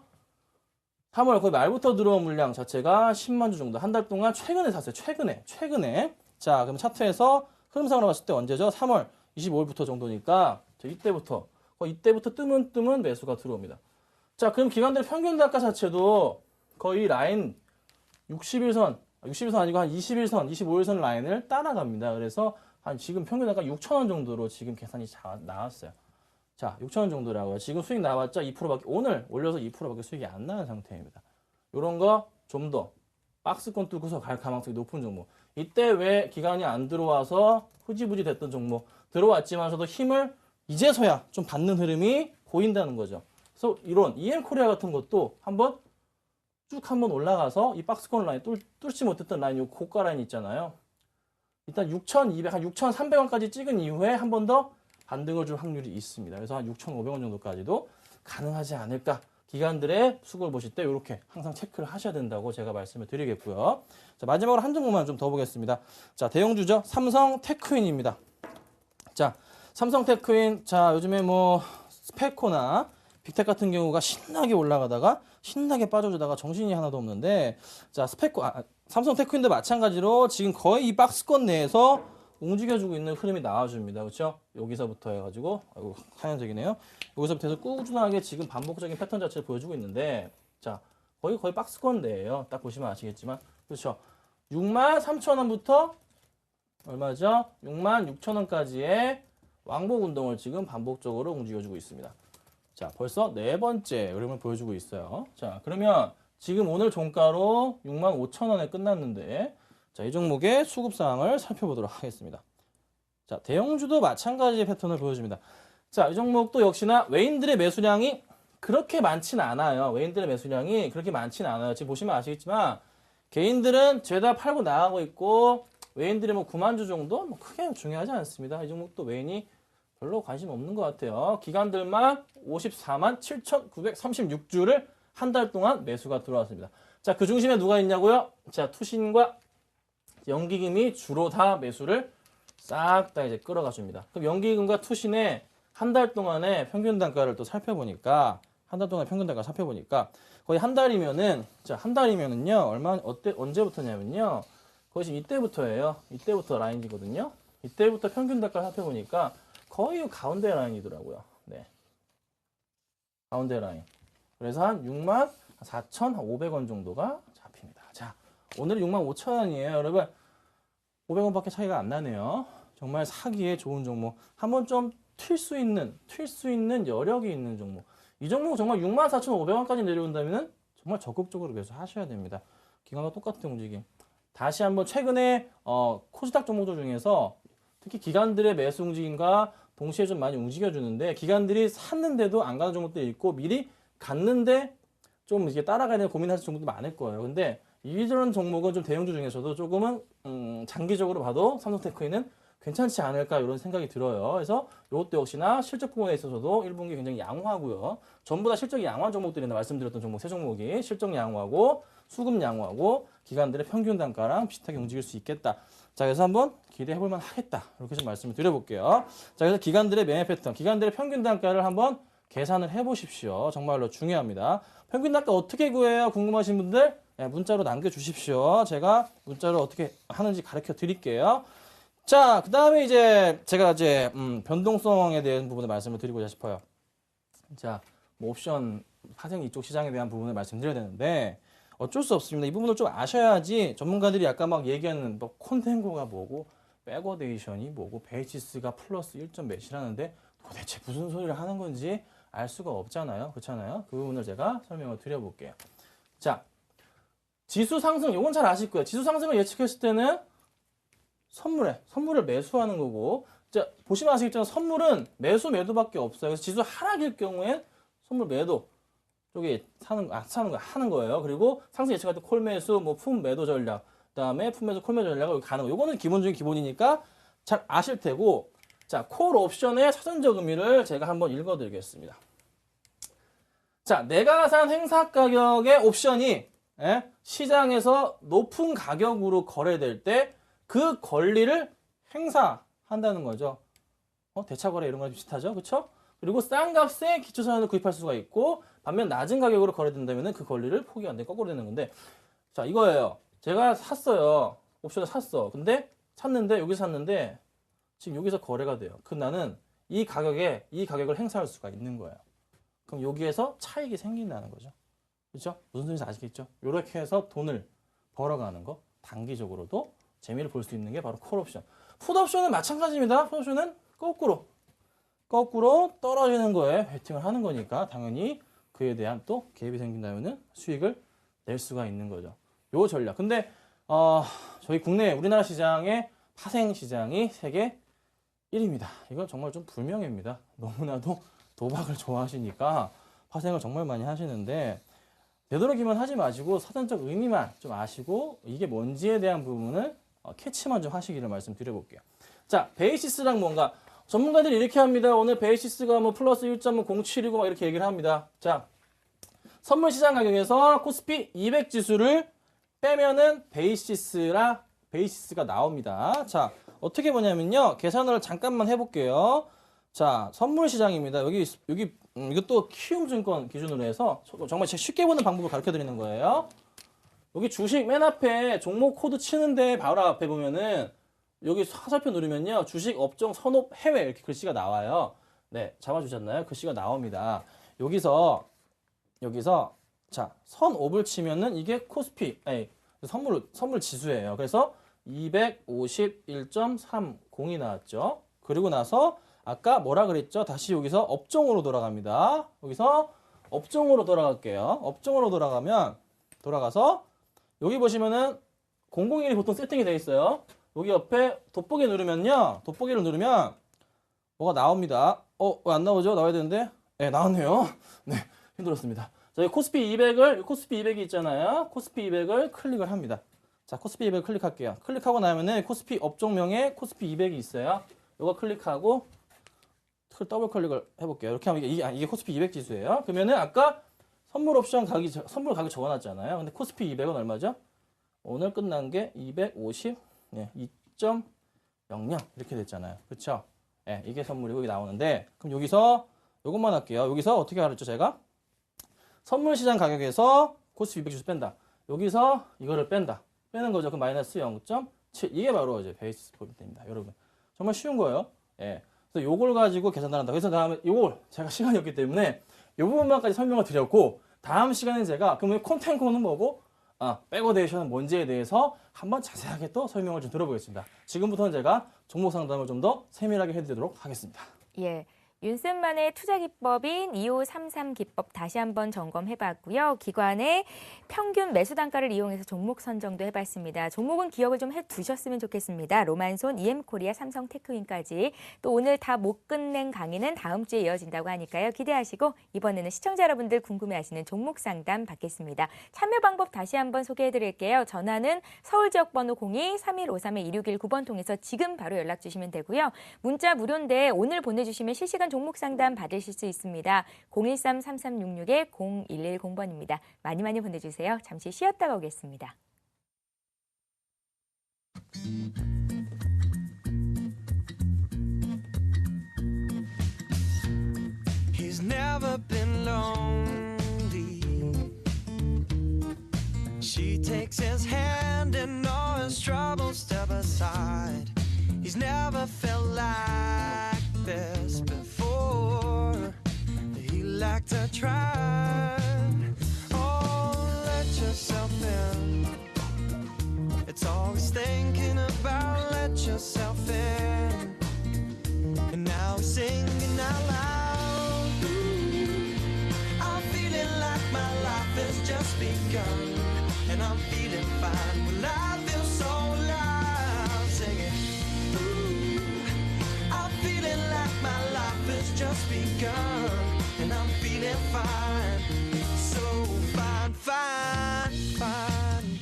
3월 거의 말부터 들어온 물량 자체가 10만 주 정도. 한 달 동안 최근에 샀어요. 최근에. 자, 그럼 차트에서 흐름상으로 봤을 때 언제죠? 3월 25일부터 정도니까 이때부터 뜨문 매수가 들어옵니다. 자, 그럼 기관들의 평균 단가 자체도 거의 라인 60일선 아니고 한 21선, 25일선 라인을 따라갑니다. 그래서 한 지금 평균 단가 6,000원 정도로 지금 계산이 나왔어요. 자, 6,000원 정도라고요. 지금 수익 나왔죠? 2%밖에, 오늘 올려서 2%밖에 수익이 안 나는 상태입니다. 요런 거 좀 더 박스권 뚫고서 갈 가능성이 높은 종목. 이때 왜 기관이 안 들어와서 흐지부지 됐던 종목 들어왔지만서도 힘을 이제서야 좀 받는 흐름이 보인다는 거죠. 그래서 이런 EM코리아 같은 것도 한번 올라가서 이 박스권 라인 뚫지 못했던 라인, 요 고가 라인 있잖아요. 일단 6,200, 한 6,300원까지 찍은 이후에 한 번 더 반등을 줄 확률이 있습니다. 그래서 한 6,500원 정도까지도 가능하지 않을까. 기관들의 수급을 보실 때 이렇게 항상 체크를 하셔야 된다고 제가 말씀을 드리겠고요. 자, 마지막으로 한 종목만 좀 더 보겠습니다. 자, 대형주죠. 삼성테크윈입니다. 자, 삼성테크윈, 자, 요즘에 뭐 스페코나 빅텍 같은 경우가 신나게 올라가다가 신나게 빠져주다가 정신이 하나도 없는데, 자, 삼성테크윈도 마찬가지로 지금 거의 이 박스권 내에서 움직여주고 있는 흐름이 나와줍니다. 그렇죠? 여기서부터 해가지고, 아이고, 하얀색이네요. 여기서부터 해서 꾸준하게 지금 반복적인 패턴 자체를 보여주고 있는데, 자, 거의 박스권 내예요. 딱 보시면 아시겠지만, 그렇죠? 63,000원부터 얼마죠? 66,000원까지의 왕복 운동을 지금 반복적으로 움직여주고 있습니다. 자, 벌써 네 번째 흐름을 보여주고 있어요. 자, 그러면 지금 오늘 종가로 65,000원에 끝났는데, 자, 이 종목의 수급사항을 살펴보도록 하겠습니다. 자, 대형주도 마찬가지의 패턴을 보여줍니다. 자, 이 종목도 역시나 외인들의 매수량이 그렇게 많지는 않아요. 지금 보시면 아시겠지만 개인들은 죄다 팔고 나가고 있고 외인들이 뭐 9만 주 정도 뭐 크게 중요하지 않습니다. 이 종목도 외인이 별로 관심 없는 것 같아요. 기관들만 54만 7,936주를 한 달 동안 매수가 들어왔습니다. 자, 그 중심에 누가 있냐고요? 자, 투신과 연기금이 주로 다 매수를 싹 다 이제 끌어가 줍니다. 그럼 연기금과 투신의 한 달 동안의 평균 단가를 또 살펴보니까, 거의 한 달이면은, 자, 한 달이면은요, 언제부터냐면요, 거의 지금 이때부터예요. 이때부터 라인이거든요. 이때부터 평균 단가를 살펴보니까 거의 가운데 라인이더라고요. 네. 가운데 라인. 그래서 한 64,500원 정도가 잡힙니다. 자, 오늘 65,000원이에요. 여러분, 500원밖에 차이가 안 나네요. 정말 사기에 좋은 종목. 한번 좀 튈 수 있는 여력이 있는 종목. 이 종목 정말 64,500원까지 내려온다면 정말 적극적으로 계속 하셔야 됩니다. 기관과 똑같은 움직임. 다시 한번 최근에 코스닥 종목들 중에서 특히 기관들의 매수 움직임과 동시에 좀 많이 움직여주는데 기관들이 샀는데도 안 가는 종목들이 있고 미리 갔는데 좀 이게 따라가야 되는 고민하는 종목도 많을 거예요. 근데 이런 종목은 좀 대형주 중에서도 조금은 장기적으로 봐도 삼성테크에는 괜찮지 않을까 이런 생각이 들어요. 그래서 이것도 역시나 실적 부분에 있어서도 1분기 굉장히 양호하고요. 전부 다 실적이 양호한 종목들이나 말씀드렸던 종목 세 종목이 실적 양호하고 수급 양호하고 기관들의 평균 단가랑 비슷하게 움직일 수 있겠다. 자, 그래서 한번 기대해 볼 만하겠다. 이렇게 좀 말씀을 드려볼게요. 자, 그래서 기관들의 매매 패턴, 기관들의 평균 단가를 한번 계산을 해보십시오. 정말로 중요합니다. 평균 단가 어떻게 구해요? 궁금하신 분들 문자로 남겨주십시오. 제가 문자로 어떻게 하는지 가르쳐 드릴게요. 자, 그 다음에 제가 변동성에 대한 부분을 말씀을 드리고자 싶어요. 자, 뭐 옵션 파생 이쪽 시장에 대한 부분을 말씀드려야 되는데 어쩔 수 없습니다. 이 부분을 좀 아셔야지 전문가들이 아까 막 얘기하는 뭐 콘텐고가 뭐고 백워데이션이 뭐고 베이시스가 플러스 1점 몇이라는데 도대체 무슨 소리를 하는 건지 알 수가 없잖아요. 그렇잖아요. 그 부분을 제가 설명을 드려볼게요. 자, 지수 상승, 요건 잘 아실 거예요. 지수 상승을 예측했을 때는 선물을 매수하는 거고, 자, 보시면 아시겠지만 선물은 매수, 매도밖에 없어요. 그래서 지수 하락일 경우엔 선물 매도 쪽에 하는 거예요. 그리고 상승 예측할 때 콜 매수, 뭐 품 매도 전략, 그다음에 품 매수, 콜 매도 전략을 가는 거. 요거는 기본 중에 기본이니까 잘 아실 테고, 자, 콜 옵션의 사전적 의미를 제가 한번 읽어드리겠습니다. 자, 내가 산 행사 가격의 옵션이 시장에서 높은 가격으로 거래될 때 그 권리를 행사한다는 거죠. 대차 거래 이런 거랑 비슷하죠, 그렇죠? 그리고 싼 값에 기초자산을 구입할 수가 있고 반면 낮은 가격으로 거래된다면 그 권리를 포기 안 돼 거꾸로 되는 건데, 자, 이거예요. 제가 샀어요. 옵션을 샀어. 근데 여기서 샀는데 지금 여기서 거래가 돼요. 그럼 나는 이 가격을 행사할 수가 있는 거예요. 그럼 여기에서 차익이 생긴다는 거죠. 그렇죠? 무슨 소리인지 아시겠죠? 이렇게 해서 돈을 벌어가는 거, 단기적으로도 재미를 볼 수 있는 게 바로 콜옵션. 풋옵션은 마찬가지입니다. 풋옵션은 거꾸로 떨어지는 거에 베팅을 하는 거니까 당연히 그에 대한 또 갭이 생긴다면은 수익을 낼 수가 있는 거죠. 요 전략. 근데 저희 국내 우리나라 시장의 파생 시장이 세계 1위입니다. 이건 정말 좀 불명예입니다. 너무나도 도박을 좋아하시니까 파생을 정말 많이 하시는데 되도록이면 하지 마시고 사전적 의미만 좀 아시고 이게 뭔지에 대한 부분을 캐치만 좀 하시기를 말씀드려볼게요. 자, 베이시스랑 뭔가 전문가들이 이렇게 합니다. 오늘 베이시스가 뭐 플러스 1.007이고 막 이렇게 얘기를 합니다. 자, 선물 시장 가격에서 코스피 200 지수를 빼면은 베이시스가 나옵니다. 자, 어떻게 보냐면요. 계산을 잠깐만 해볼게요. 자, 선물 시장입니다. 이것도 키움증권 기준으로 해서 정말 제가 쉽게 보는 방법을 가르쳐 드리는 거예요. 여기 주식 맨 앞에 종목 코드 치는데 바로 앞에 보면은 여기 화살표 누르면요. 주식 업종 선호 해외 이렇게 글씨가 나와요. 네, 잡아주셨나요? 글씨가 나옵니다. 여기서 자, 선옵을 치면은 이게 코스피, 선물 지수예요. 그래서 251.30이 나왔죠. 그리고 나서 아까 뭐라 그랬죠? 다시 여기서 업종으로 돌아갑니다. 여기서 업종으로 돌아갈게요. 업종으로 돌아가서 여기 보시면은 001이 보통 세팅이 되어 있어요. 여기 옆에 돋보기 누르면요. 돋보기를 누르면 뭐가 나옵니다. 왜 안 나오죠? 나와야 되는데. 네, 나왔네요. 네, 힘들었습니다. 저희 코스피 200이 있잖아요. 코스피 200을 클릭을 합니다. 자, 코스피 200을 클릭할게요. 클릭하고 나면은 코스피 업종명에 코스피 200이 있어요. 이거 클릭하고 더블 클릭을 해볼게요. 이렇게 하면 이게 코스피 200 지수예요. 그러면은 아까 선물 가격 적어놨잖아요. 근데 코스피 200은 얼마죠? 오늘 끝난 게 250, 2.00 이렇게 됐잖아요. 그렇죠? 네, 이게 선물이고 이게 나오는데 그럼 여기서 이것만 할게요. 여기서 어떻게 알았죠? 제가 선물 시장 가격에서 코스피 200 지수 뺀다. 여기서 이거를 빼는 거죠. 그럼 마이너스 0.7 이게 바로 이제 베이시스 포인트입니다. 여러분 정말 쉬운 거예요. 예. 그래서 요걸 가지고 계산을 한다. 그래서 다음에 요걸 제가 시간이 없기 때문에 요 부분만까지 설명을 드렸고 다음 시간에 제가 그러면 콘텐츠는 뭐고 백어데이션은 뭔지에 대해서 한번 자세하게 또 설명을 좀 들어보겠습니다. 지금부터는 제가 종목 상담을 좀 더 세밀하게 해드리도록 하겠습니다. 예. 윤쌤만의 투자 기법인 2533 기법 다시 한번 점검해봤고요. 기관의 평균 매수 단가를 이용해서 종목 선정도 해봤습니다. 종목은 기억을 좀 해두셨으면 좋겠습니다. 로만손, EM코리아, 삼성테크윈까지 또 오늘 다 못 끝낸 강의는 다음 주에 이어진다고 하니까요. 기대하시고 이번에는 시청자 여러분들 궁금해하시는 종목 상담 받겠습니다. 참여 방법 다시 한번 소개해드릴게요. 전화는 서울 지역 번호 02-3153-2619번 통해서 지금 바로 연락 주시면 되고요. 문자 무료인데 오늘 보내주시면 실시간 종목 상담 받으실 수 있습니다. 013-3366-0110번입니다. 많이 많이 보내주세요. 잠시 쉬었다가 오겠습니다. He's never been lonely. She takes his hand and all his troubles step aside. He's never felt like this before. He liked to try. Oh, let yourself in. It's all he's thinking about. Let yourself in. And now he's singing out loud. Ooh, I'm feeling like my life has just begun. And I'm feeling fine. Well, I feel so alive. Singing. I'm feeling like my life has just begun. And I'm feeling fine. So fine, fine, fine.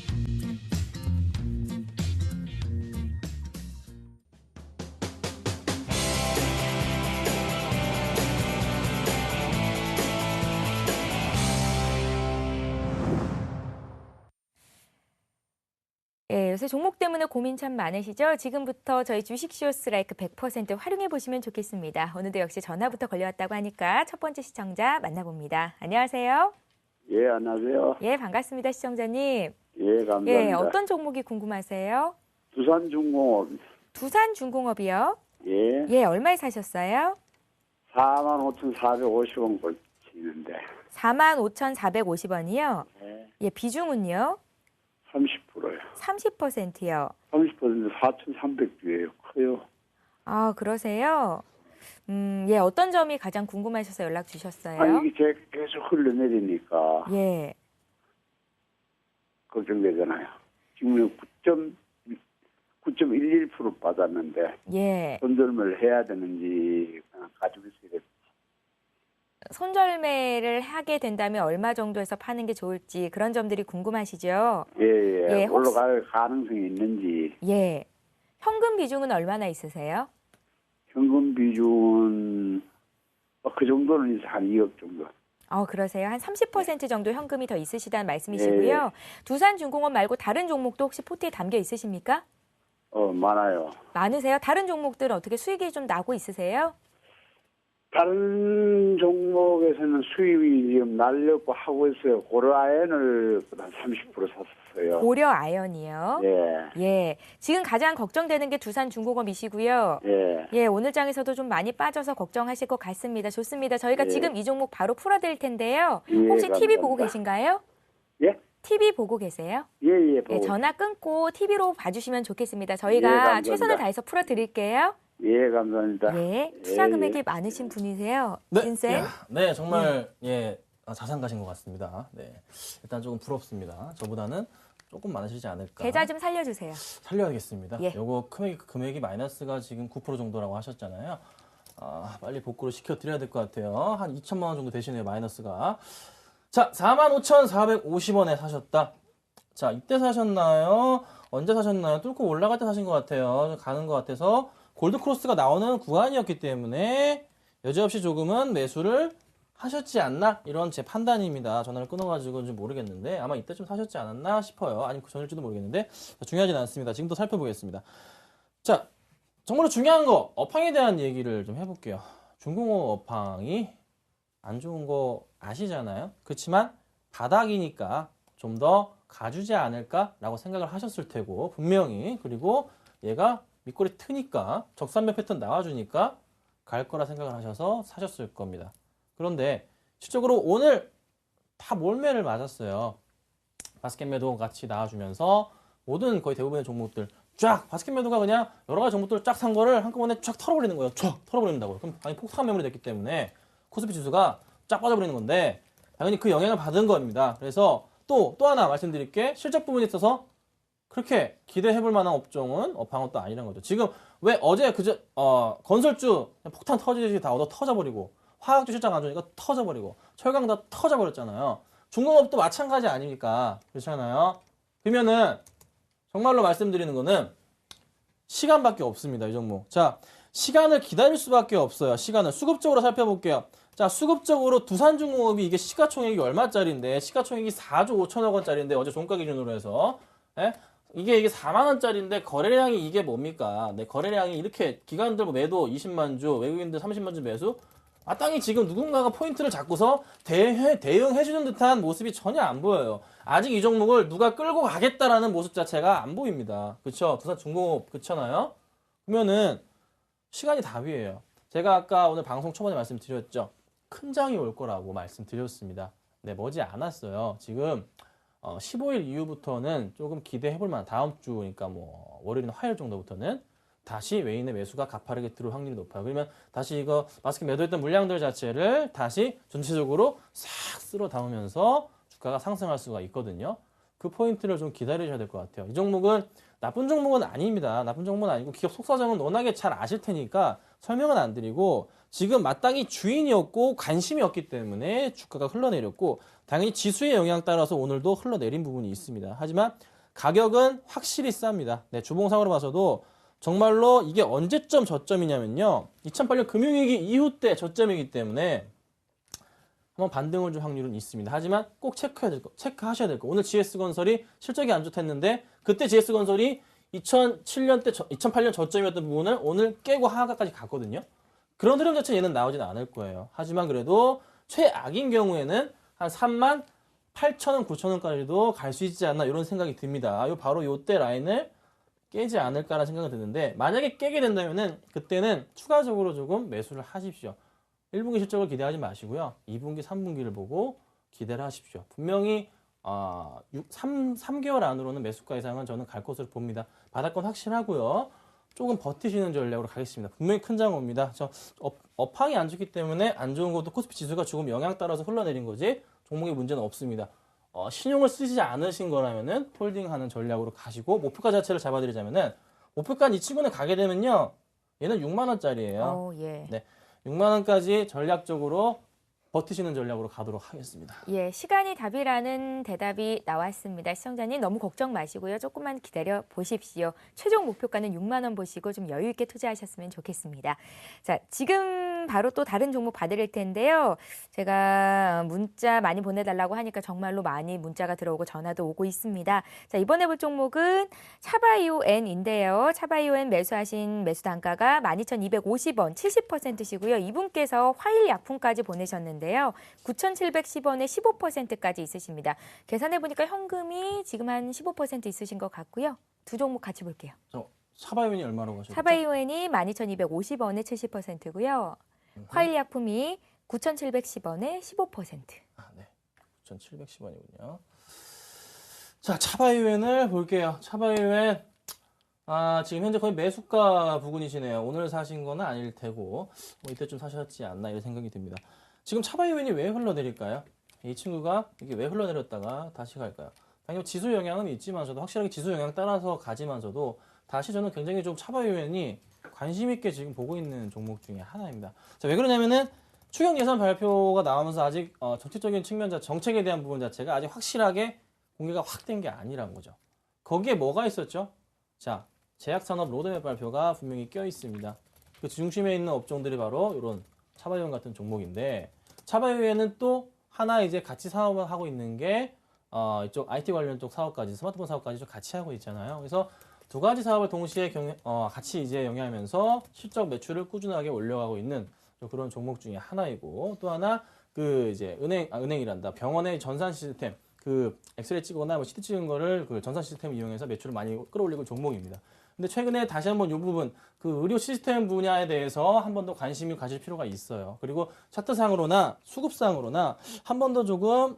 예, 요새 종목 때문에 고민 참 많으시죠? 지금부터 저희 주식쇼 스트라이크 100% 활용해 보시면 좋겠습니다. 오늘도 역시 전화부터 걸려왔다고 하니까 첫 번째 시청자 만나봅니다. 안녕하세요. 예, 안녕하세요. 예, 반갑습니다, 시청자님. 예, 감사합니다. 예, 어떤 종목이 궁금하세요? 두산중공업, 두산중공업이요? 예, 예, 얼마에 사셨어요? 45,450원 걸치는데, 45,450원이요? 예, 예, 비중은요? 30%요. 30%요. 30% 4,300주예요. 커요. 아, 그러세요? 예, 어떤 점이 가장 궁금하셔서 연락 주셨어요? 아니, 이게 계속 흘러내리니까 예. 걱정되잖아요. 지금 9.11% 빠졌는데, 예. 손절을 해야 되는지, 그냥 가지고 있어야 될지. 손절매를 하게 된다면 얼마 정도에서 파는 게 좋을지 그런 점들이 궁금하시죠? 예, 예. 예, 혹시- 올라갈 가능성이 있는지. 예. 현금 비중은 얼마나 있으세요? 현금 비중은, 그 정도는 이제 한 2억 정도. 그러세요. 한 30% 정도 현금이 더 있으시다는 말씀이시고요. 두산중공업 말고 다른 종목도 혹시 포트에 담겨 있으십니까? 많아요. 많으세요? 다른 종목들은 어떻게 수익이 좀 나고 있으세요? 다른 종목에서는 수입이 지금 날렸고 하고 있어요. 고려아연을 한 30% 샀어요. 고려 아연이요. 예, 예. 지금 가장 걱정되는 게 두산중공업이시고요. 예. 예, 오늘 장에서도 좀 많이 빠져서 걱정하실 것 같습니다. 좋습니다. 저희가 예. 지금 이 종목 바로 풀어드릴 텐데요. 예, 혹시 TV 보고 감사합니다. 계신가요? 예? TV 보고 계세요? 예, 예. 예, 보고. 전화 끊고 TV로 봐주시면 좋겠습니다. 예, 저희가 감사합니다. 최선을 다해서 풀어드릴게요. 예, 감사합니다. 예, 투자 예, 금액이 예. 많으신 분이세요. 네, 진쌤. 야, 네, 정말 자산 가신 것 같습니다. 네, 일단 조금 부럽습니다. 저보다는 조금 많으시지 않을까. 계좌 좀 살려주세요. 살려야겠습니다. 예. 요거 금액이 마이너스가 지금 9% 정도라고 하셨잖아요. 빨리 복구를 시켜드려야 될 것 같아요. 한 2천만 원 정도 되시네요, 마이너스가. 자, 45,450원에 사셨다. 자, 이때 사셨나요? 언제 사셨나요? 뚫고 올라갈 때 사신 것 같아요. 가는 것 같아서 골드크로스가 나오는 구간이었기 때문에 여지없이 조금은 매수를 하셨지 않나? 이런 제 판단입니다. 전화를 끊어가지고는 좀 모르겠는데 아마 이때 좀 사셨지 않았나 싶어요. 아니면 그 전일지도 모르겠는데 중요하진 않습니다. 지금도 살펴보겠습니다. 자, 정말로 중요한 거 업황에 대한 얘기를 좀 해볼게요. 중공업 업황이 안 좋은 거 아시잖아요. 그렇지만 바닥이니까 좀 더 가주지 않을까라고 생각을 하셨을 테고 분명히 그리고 얘가 밑꼬리 트니까 적산매 패턴 나와주니까 갈 거라 생각을 하셔서 사셨을 겁니다. 그런데 실적으로 오늘 다 몰매를 맞았어요. 바스켓 매도 같이 나와주면서 모든 거의 대부분의 종목들 쫙 바스켓 매도가 그냥 여러 가지 종목들을 쫙 산 거를 한꺼번에 쫙 털어버리는 거예요. 쫙 털어버린다고요. 그럼 당연히 폭삭 매물이 됐기 때문에 코스피 지수가 쫙 빠져버리는 건데 당연히 그 영향을 받은 겁니다. 그래서 또 하나 말씀드릴게 실적 부분에 있어서 그렇게 기대해볼 만한 업종은 업황은 또 아니란 거죠. 지금 왜 어제 건설주 폭탄 터지듯이 다 얻어 터져버리고 화학주 실적 안 좋으니까 터져버리고 철강 다 터져버렸잖아요. 중공업도 마찬가지 아닙니까? 그렇잖아요. 그러면은 정말로 말씀드리는 거는 시간밖에 없습니다. 이 종목. 자, 시간을 기다릴 수밖에 없어요. 시간을 수급적으로 살펴볼게요. 자, 수급적으로 두산중공업이 이게 시가총액이 얼마짜리인데 시가총액이 4조 5천억 원짜리인데 어제 종가 기준으로 해서 예? 이게 4만 원짜리인데 거래량이 이게 뭡니까? 네, 거래량이 이렇게 기관들 매도 20만 주, 외국인들 30만 주 매수 마땅히 지금 누군가가 포인트를 잡고서 대응해주는 듯한 모습이 전혀 안 보여요. 아직 이 종목을 누가 끌고 가겠다라는 모습 자체가 안 보입니다. 그쵸? 두산중공업 그렇잖아요? 그러면은 시간이 답이에요. 제가 아까 오늘 방송 초반에 말씀드렸죠. 큰 장이 올 거라고 말씀드렸습니다. 네, 머지 않았어요. 지금 15일 이후부터는 조금 기대해볼 만한 다음 주, 그러니까 뭐 월요일이나 화요일 정도부터는 다시 외인의 매수가 가파르게 들어올 확률이 높아요. 그러면 다시 이거 바스켓 매도했던 물량들 자체를 다시 전체적으로 싹 쓸어 담으면서 주가가 상승할 수가 있거든요. 그 포인트를 좀 기다리셔야 될 것 같아요. 이 종목은 나쁜 종목은 아닙니다. 나쁜 종목은 아니고 기업 속사정은 워낙에 잘 아실 테니까 설명은 안 드리고 지금 마땅히 주인이었고 관심이 없기 때문에 주가가 흘러내렸고 당연히 지수의 영향 따라서 오늘도 흘러내린 부분이 있습니다. 하지만 가격은 확실히 쌉니다. 네, 주봉상으로 봐서도 정말로 이게 언제점 저점이냐면요. 2008년 금융위기 이후 때 저점이기 때문에 한번 반등을 줄 확률은 있습니다. 하지만 꼭 체크하셔야 될 거. 오늘 GS건설이 실적이 안 좋댔는데 그때 GS건설이 2008년 저점이었던 부분을 오늘 깨고 하락까지 갔거든요. 그런 흐름 자체는 얘는 나오지는 않을 거예요. 하지만 그래도 최악인 경우에는 한 3만 8천원, 9천원까지도 갈 수 있지 않나 이런 생각이 듭니다. 바로 요때 라인을 깨지 않을까라는 생각이 드는데 만약에 깨게 된다면은 그때는 추가적으로 조금 매수를 하십시오. 1분기 실적을 기대하지 마시고요. 2분기, 3분기를 보고 기대를 하십시오. 분명히 3개월 안으로는 매수가 이상은 저는 갈 것으로 봅니다. 바닥권 확실하고요. 조금 버티시는 전략으로 가겠습니다. 분명히 큰 장 옵니다. 업황이 안 좋기 때문에 안 좋은 것도 코스피 지수가 조금 영향 따라서 흘러내린 거지 종목에 문제는 없습니다. 신용을 쓰지 않으신 거라면은 홀딩하는 전략으로 가시고 목표가 자체를 잡아드리자면은 목표가 이 친구는 가게 되면요 얘는 6만 원짜리예요. 예. 네, 6만 원까지 전략적으로 버티시는 전략으로 가도록 하겠습니다. 예, 시간이 답이라는 대답이 나왔습니다. 시청자님 너무 걱정 마시고요. 조금만 기다려 보십시오. 최종 목표가는 6만 원 보시고 좀 여유 있게 투자하셨으면 좋겠습니다. 자, 지금 바로 또 다른 종목 봐드릴 텐데요. 제가 문자 많이 보내달라고 하니까 정말로 많이 문자가 들어오고 전화도 오고 있습니다. 자, 이번에 볼 종목은 차바이오엔인데요. 차바이오엔 매수하신 매수 단가가 12,250원, 70%시고요. 이분께서 화일 약품까지 보내셨는데 9,710원에 15%까지 있으십니다. 계산해보니까 현금이 지금 한 15% 있으신 것 같고요. 두 종목 같이 볼게요. 차바이오엔이 얼마라고 하셨죠? 차바이오엔이 12,250원에 70%고요. 화일약품이 9,710원에 15%. 네. 9,710원이군요. 자, 차바이오엔을 볼게요. 차바이오엔 지금 현재 거의 매수가 부근이시네요. 오늘 사신 건 아닐 테고 이때쯤 사셨지 않나 이런 생각이 듭니다. 지금 차바이오엔이 왜 흘러내릴까요? 이 친구가 이게 왜 흘러내렸다가 다시 갈까요? 당연히 지수 영향은 있지만서도 확실하게 지수 영향 따라서 가지만서도 다시 저는 굉장히 좀 차바이오엔이 관심 있게 지금 보고 있는 종목 중에 하나입니다. 자, 왜 그러냐면은 추경 예산 발표가 나오면서 아직 정책적인 측면 정책에 대한 부분 자체가 아직 확실하게 공개가 확 된 게 아니란 거죠. 거기에 뭐가 있었죠? 자, 제약산업 로드맵 발표가 분명히 껴 있습니다. 그 중심에 있는 업종들이 바로 이런 차바이오엔 같은 종목인데 차바이오엔은 또 하나 이제 같이 사업을 하고 있는 게 이쪽 IT 관련 쪽 사업까지 스마트폰 사업까지 좀 같이 하고 있잖아요. 그래서 두 가지 사업을 동시에 같이 이제 영위하면서 실적 매출을 꾸준하게 올려가고 있는 그런 종목 중에 하나이고 또 하나 그 이제 은행이란다 병원의 전산 시스템 그 엑스레이 찍거나 뭐 CT 찍은 거를 그 전산 시스템 이용해서 매출을 많이 끌어올리고 종목입니다. 근데 최근에 다시 한번 이 부분 그 의료 시스템 분야에 대해서 한 번 더 관심을 가질 필요가 있어요. 그리고 차트상으로나 수급상으로나 한 번 더 조금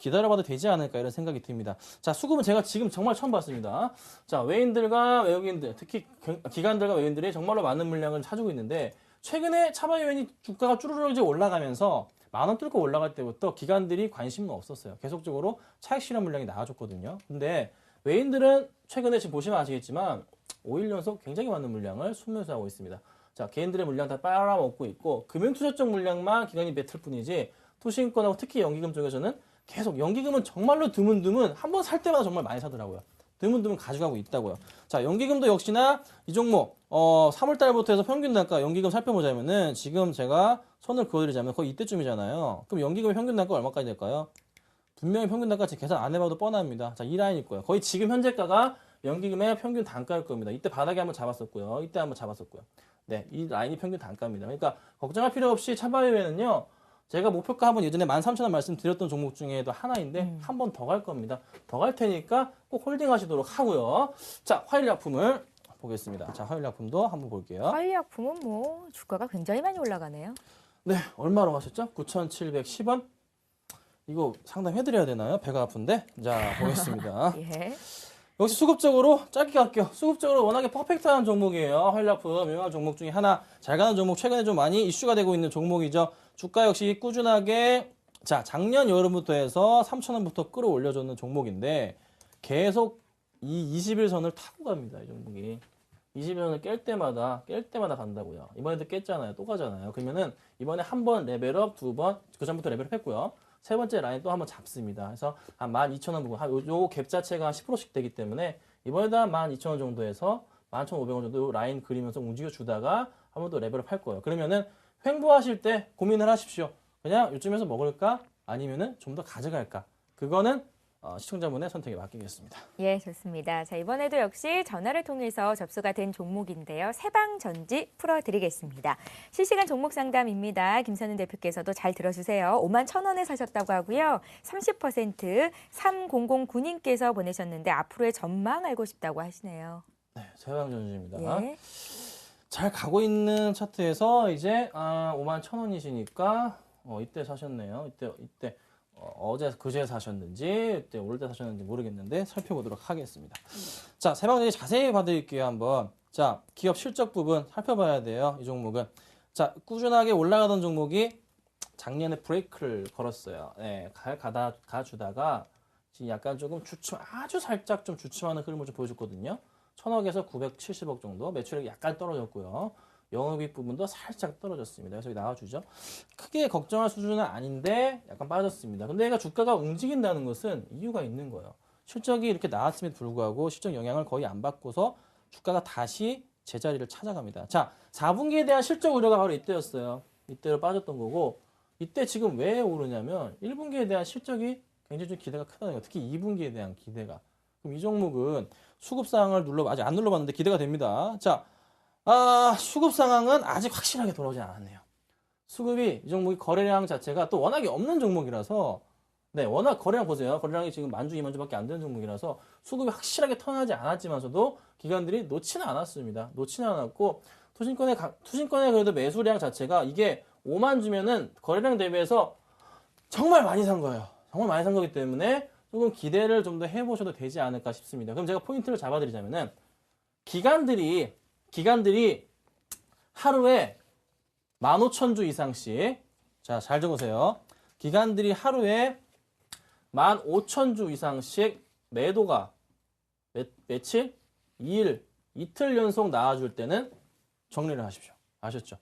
기다려봐도 되지 않을까 이런 생각이 듭니다. 자, 수급은 제가 지금 정말 처음 봤습니다. 자, 외인들과 외국인들, 특히 기관들과 외인들이 정말로 많은 물량을 사주고 있는데 최근에 차바이오인이 주가가 쭈르륵 이제 올라가면서 10,000원 뚫고 올라갈 때부터 기관들이 관심은 없었어요. 계속적으로 차익 실현 물량이 나와줬거든요. 근데 외인들은 최근에 지금 보시면 아시겠지만 5일 연속 굉장히 많은 물량을 순매수하고 있습니다. 자, 개인들의 물량 다 빨아먹고 있고 금융투자적 물량만 기관이 뱉을 뿐이지 투신권하고 특히 연기금 쪽에서는 계속 연기금은 정말로 드문드문 한 번 살 때마다 정말 많이 사더라고요. 드문드문 가져가고 있다고요. 자, 연기금도 역시나 이 종목 3월 달부터 해서 평균 단가 연기금 살펴보자면은 지금 제가 선을 그어드리자면 거의 이때쯤이잖아요. 그럼 연기금의 평균 단가 얼마까지 될까요? 분명히 평균 단가 계산 안 해봐도 뻔합니다. 자, 이 라인일 거예요. 거의 지금 현재가가 연기금의 평균 단가일 겁니다. 이때 바닥에 한번 잡았었고요. 이때 한번 잡았었고요. 네, 이 라인이 평균 단가입니다. 그러니까 걱정할 필요 없이 차바이오에는요. 제가 목표가 한번 예전에 13,000원 말씀드렸던 종목 중에도 하나인데 한 번 더 갈 겁니다. 더 갈 테니까 꼭 홀딩 하시도록 하고요. 자, 화일약품을 보겠습니다. 자, 화일약품도 한번 볼게요. 화일약품은 뭐 주가가 굉장히 많이 올라가네요. 네, 얼마로 하셨죠? 9,710원? 이거 상담해드려야 되나요? 배가 아픈데? 자, 보겠습니다. 예. 역시 수급적으로 짧게 갈게요. 수급적으로 워낙에 퍼펙트한 종목이에요. 화일약품 유명한 종목 중에 하나, 잘 가는 종목, 최근에 좀 많이 이슈가 되고 있는 종목이죠. 주가 역시 꾸준하게 자, 작년 여름부터 해서 3,000원부터 끌어올려줬는 종목인데 계속 이 21선을 타고 갑니다. 이 종목이. 21선을 깰 때마다 간다고요. 이번에도 깼잖아요. 또 가잖아요. 그러면은 이번에 한 번 레벨업, 두 번, 그 전부터 레벨업 했고요. 세 번째 라인 또 한번 잡습니다. 그래서 한 12,000원 부분, 요 갭 자체가 한 10%씩 되기 때문에 이번에도 한 12,000원 정도에서 11,500원 정도 라인 그리면서 움직여 주다가 한 번 더 레벨업 할 거예요. 그러면은 횡보하실 때 고민을 하십시오. 그냥 요쯤에서 먹을까? 아니면은 좀 더 가져갈까? 그거는 시청자분의 선택에 맡기겠습니다. 예, 좋습니다. 자, 이번에도 역시 전화를 통해서 접수가 된 종목인데요. 세방전지 풀어드리겠습니다. 실시간 종목 상담입니다. 김선은 대표께서도 잘 들어주세요. 51,000원에 사셨다고 하고요. 30% 3009님께서 보내셨는데 앞으로의 전망 알고 싶다고 하시네요. 네, 세방전지입니다. 예. 잘 가고 있는 차트에서 이제 51,000원이시니까 이때 사셨네요. 이때 어제 그제 사셨는지 이때 오를 때 사셨는지 모르겠는데 살펴보도록 하겠습니다. 자, 세방전지 자세히 봐드릴게요. 한번. 자, 기업 실적 부분 살펴봐야 돼요. 이 종목은. 자, 꾸준하게 올라가던 종목이 작년에 브레이크를 걸었어요. 네, 가주다가 지금 약간 조금 아주 살짝 좀 주춤하는 흐름을 좀 보여줬거든요. 1,000억에서 970억 정도 매출액이 약간 떨어졌고요. 영업이익 부분도 살짝 떨어졌습니다. 그래서 여기 나와주죠. 크게 걱정할 수준은 아닌데 약간 빠졌습니다. 근데 얘가 주가가 움직인다는 것은 이유가 있는 거예요. 실적이 이렇게 나왔음에도 불구하고 실적 영향을 거의 안 받고서 주가가 다시 제자리를 찾아갑니다. 자, 4분기에 대한 실적 우려가 바로 이때였어요. 이때로 빠졌던 거고 이때 지금 왜 오르냐면 1분기에 대한 실적이 굉장히 좀 기대가 크다는 거예요. 특히 2분기에 대한 기대가. 그럼 이 종목은 수급 상황을 아직 안 눌러봤는데 기대가 됩니다. 자, 수급 상황은 아직 확실하게 돌아오지 않았네요. 수급이 이 종목이 거래량 자체가 또 워낙에 없는 종목이라서 네, 워낙 거래량 보세요. 거래량이 지금 10,000주, 20,000주밖에 안 되는 종목이라서 수급이 확실하게 턴하지 않았지만서도 기관들이 놓지는 않았습니다. 놓지는 않았고 투신권의 그래도 매수량 자체가 이게 5만 주면은 거래량 대비해서 정말 많이 산 거예요. 정말 많이 산 거기 때문에 조금 기대를 좀 더 해보셔도 되지 않을까 싶습니다. 그럼 제가 포인트를 잡아드리자면은 기관들이 하루에 15,000주 이상씩 자, 잘 적으세요. 기관들이 하루에 15,000주 이상씩 매도가 며칠? 2일, 이틀 연속 나와줄 때는 정리를 하십시오. 아셨죠?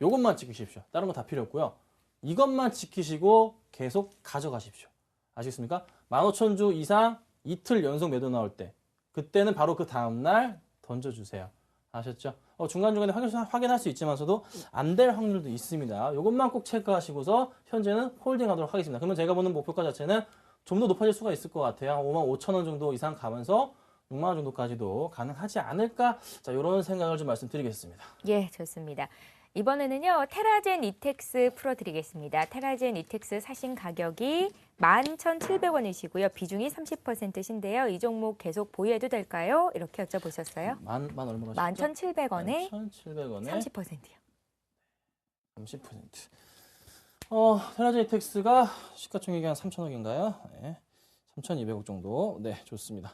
요것만 지키십시오. 다른 거 다 필요 없고요. 이것만 지키시고 계속 가져가십시오. 아시겠습니까? 15,000주 이상 이틀 연속 매도 나올 때 그때는 바로 그 다음날 던져주세요. 아셨죠? 중간중간에 확인할 수 있지만서도 안 될 확률도 있습니다. 이것만 꼭 체크하시고서 현재는 홀딩하도록 하겠습니다. 그러면 제가 보는 목표가 자체는 좀 더 높아질 수가 있을 것 같아요. 55,000원 정도 이상 가면서 6만 원 정도까지도 가능하지 않을까? 자, 이런 생각을 좀 말씀드리겠습니다. 예, 좋습니다. 이번에는요, 테라젠 이텍스 풀어드리겠습니다. 테라젠 이텍스 사신 가격이 11,700원이시고요. 비중이 30%신데요. 이 종목 계속 보유해도 될까요? 이렇게 여쭤보셨어요. 만 얼마로 하셨죠? 11,700원에 1,700원에 30%요. 30%. 테라제이텍스가 시가총액이 한 3천억인가요? 네, 3,200억 정도. 네, 좋습니다.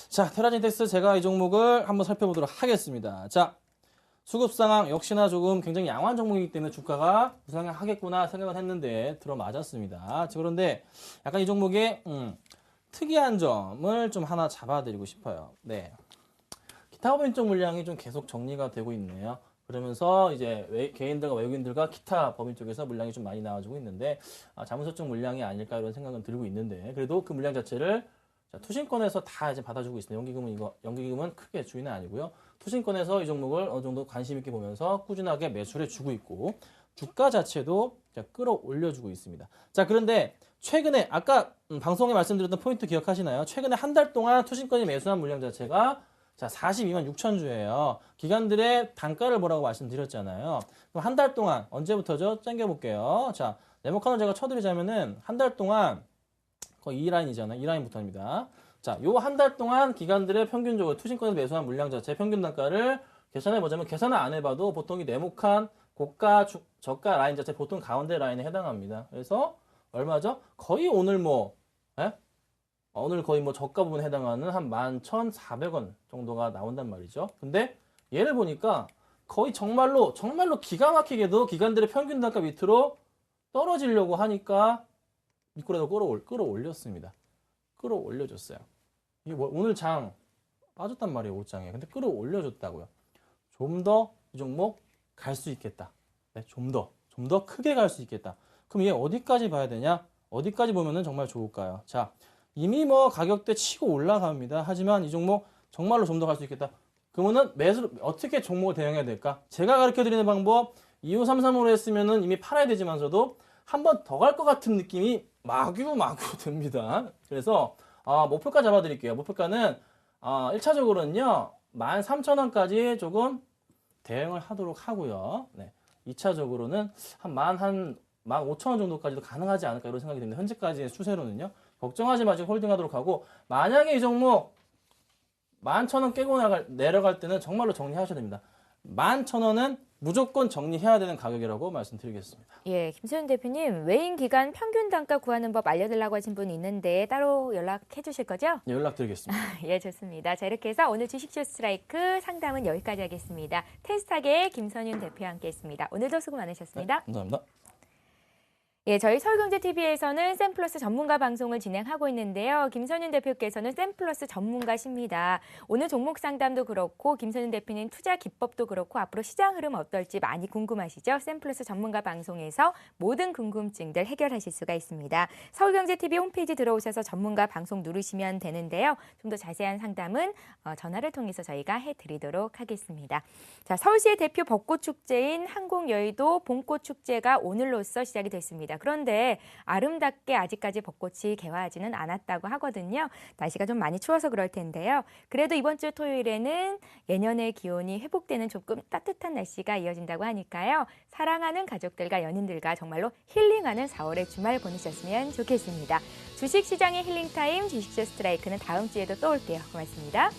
자, 테라제이텍스 제가 이 종목을 한번 살펴보도록 하겠습니다. 자, 수급 상황 역시나 조금 굉장히 양호한 종목이기 때문에 주가가 부상하겠구나 생각을 했는데 들어맞았습니다. 그런데 약간 이 종목의 특이한 점을 좀 하나 잡아드리고 싶어요. 네, 기타 법인적 물량이 좀 계속 정리가 되고 있네요. 그러면서 이제 개인들과 외국인들과 기타 법인 쪽에서 물량이 좀 많이 나와주고 있는데 자문서적 물량이 아닐까 이런 생각은 들고 있는데 그래도 그 물량 자체를 투신권에서 다 이제 받아주고 있습니다. 연기금은 크게 주인은 아니고요. 투신권에서 이 종목을 어느 정도 관심 있게 보면서 꾸준하게 매수를 주고 있고 주가 자체도 끌어올려주고 있습니다. 자, 그런데 최근에 아까 방송에 말씀드렸던 포인트 기억하시나요? 최근에 한 달 동안 투신권이 매수한 물량 자체가 42만 6천 주예요. 기관들의 단가를 보라고 말씀드렸잖아요. 그럼 한 달 동안 언제부터죠? 땡겨볼게요. 자, 네모칸을 제가 쳐드리자면은 한 달 동안 거의 이 라인이잖아요. 이 라인부터입니다. 자, 요 한 달 동안 기관들의 평균적으로 투신권에서 매수한 물량 자체 평균 단가를 계산해보자면 계산을 안 해봐도 보통 이 네모칸 고가, 저가 라인 자체 보통 가운데 라인에 해당합니다. 그래서 얼마죠? 거의 오늘 오늘 거의 저가 부분에 해당하는 한 11,400원 정도가 나온단 말이죠. 근데 얘를 보니까 거의 정말로 기가 막히게도 기관들의 평균 단가 밑으로 떨어지려고 하니까 이꼴에도 끌어올렸습니다. 끌어올려줬어요. 이게 오늘 장 빠졌단 말이에요, 5장에. 근데 끌어올려줬다고요. 좀 더 이 종목 갈 수 있겠다. 네, 좀 더 크게 갈 수 있겠다. 그럼 얘 어디까지 봐야 되냐? 어디까지 보면은 정말 좋을까요? 자, 이미 가격대 치고 올라갑니다. 하지만 이 종목 정말로 좀 더 갈 수 있겠다. 그러면은 매수를 어떻게 종목을 대응해야 될까? 제가 가르쳐 드리는 방법 2533으로 했으면은 이미 팔아야 되지만서도 한 번 더 갈 것 같은 느낌이 마구 듭니다. 그래서 목표가 잡아드릴게요. 목표가는 1차적으로는요 13,000원까지 조금 대응을 하도록 하고요. 네, 2차적으로는 한 15,000원 정도까지도 가능하지 않을까 이런 생각이 듭니다. 현재까지의 추세로는요. 걱정하지 마시고 홀딩하도록 하고 만약에 이 종목 11,000원 깨고 내려갈 때는 정말로 정리하셔야 됩니다. 11,000원은 무조건 정리해야 되는 가격이라고 말씀드리겠습니다. 예, 김소연 대표님, 외인 기관 평균 단가 구하는 법 알려달라고 하신 분이 있는데 따로 연락해 주실 거죠? 네, 연락드리겠습니다. 예, 좋습니다. 자, 이렇게 해서 오늘 주식쇼 스트라이크 상담은 여기까지 하겠습니다. 테스트하게 김선윤 대표와 함께했습니다. 오늘도 수고 많으셨습니다. 네, 감사합니다. 예, 저희 서울경제TV에서는 샘플러스 전문가 방송을 진행하고 있는데요. 김선윤 대표께서는 샘플러스 전문가십니다. 오늘 종목 상담도 그렇고 김선윤 대표님 투자 기법도 그렇고 앞으로 시장 흐름 어떨지 많이 궁금하시죠? 샘플러스 전문가 방송에서 모든 궁금증들 해결하실 수가 있습니다. 서울경제TV 홈페이지 들어오셔서 전문가 방송 누르시면 되는데요. 좀 더 자세한 상담은 전화를 통해서 저희가 해드리도록 하겠습니다. 자, 서울시의 대표 벚꽃축제인 항공여의도 봄꽃축제가 오늘로써 시작이 됐습니다. 그런데 아름답게 아직까지 벚꽃이 개화하지는 않았다고 하거든요. 날씨가 좀 많이 추워서 그럴 텐데요. 그래도 이번 주 토요일에는 예년의 기온이 회복되는 조금 따뜻한 날씨가 이어진다고 하니까요. 사랑하는 가족들과 연인들과 정말로 힐링하는 4월의 주말 보내셨으면 좋겠습니다. 주식시장의 힐링타임 주식쇼 스트라이크는 다음 주에도 또 올게요. 고맙습니다.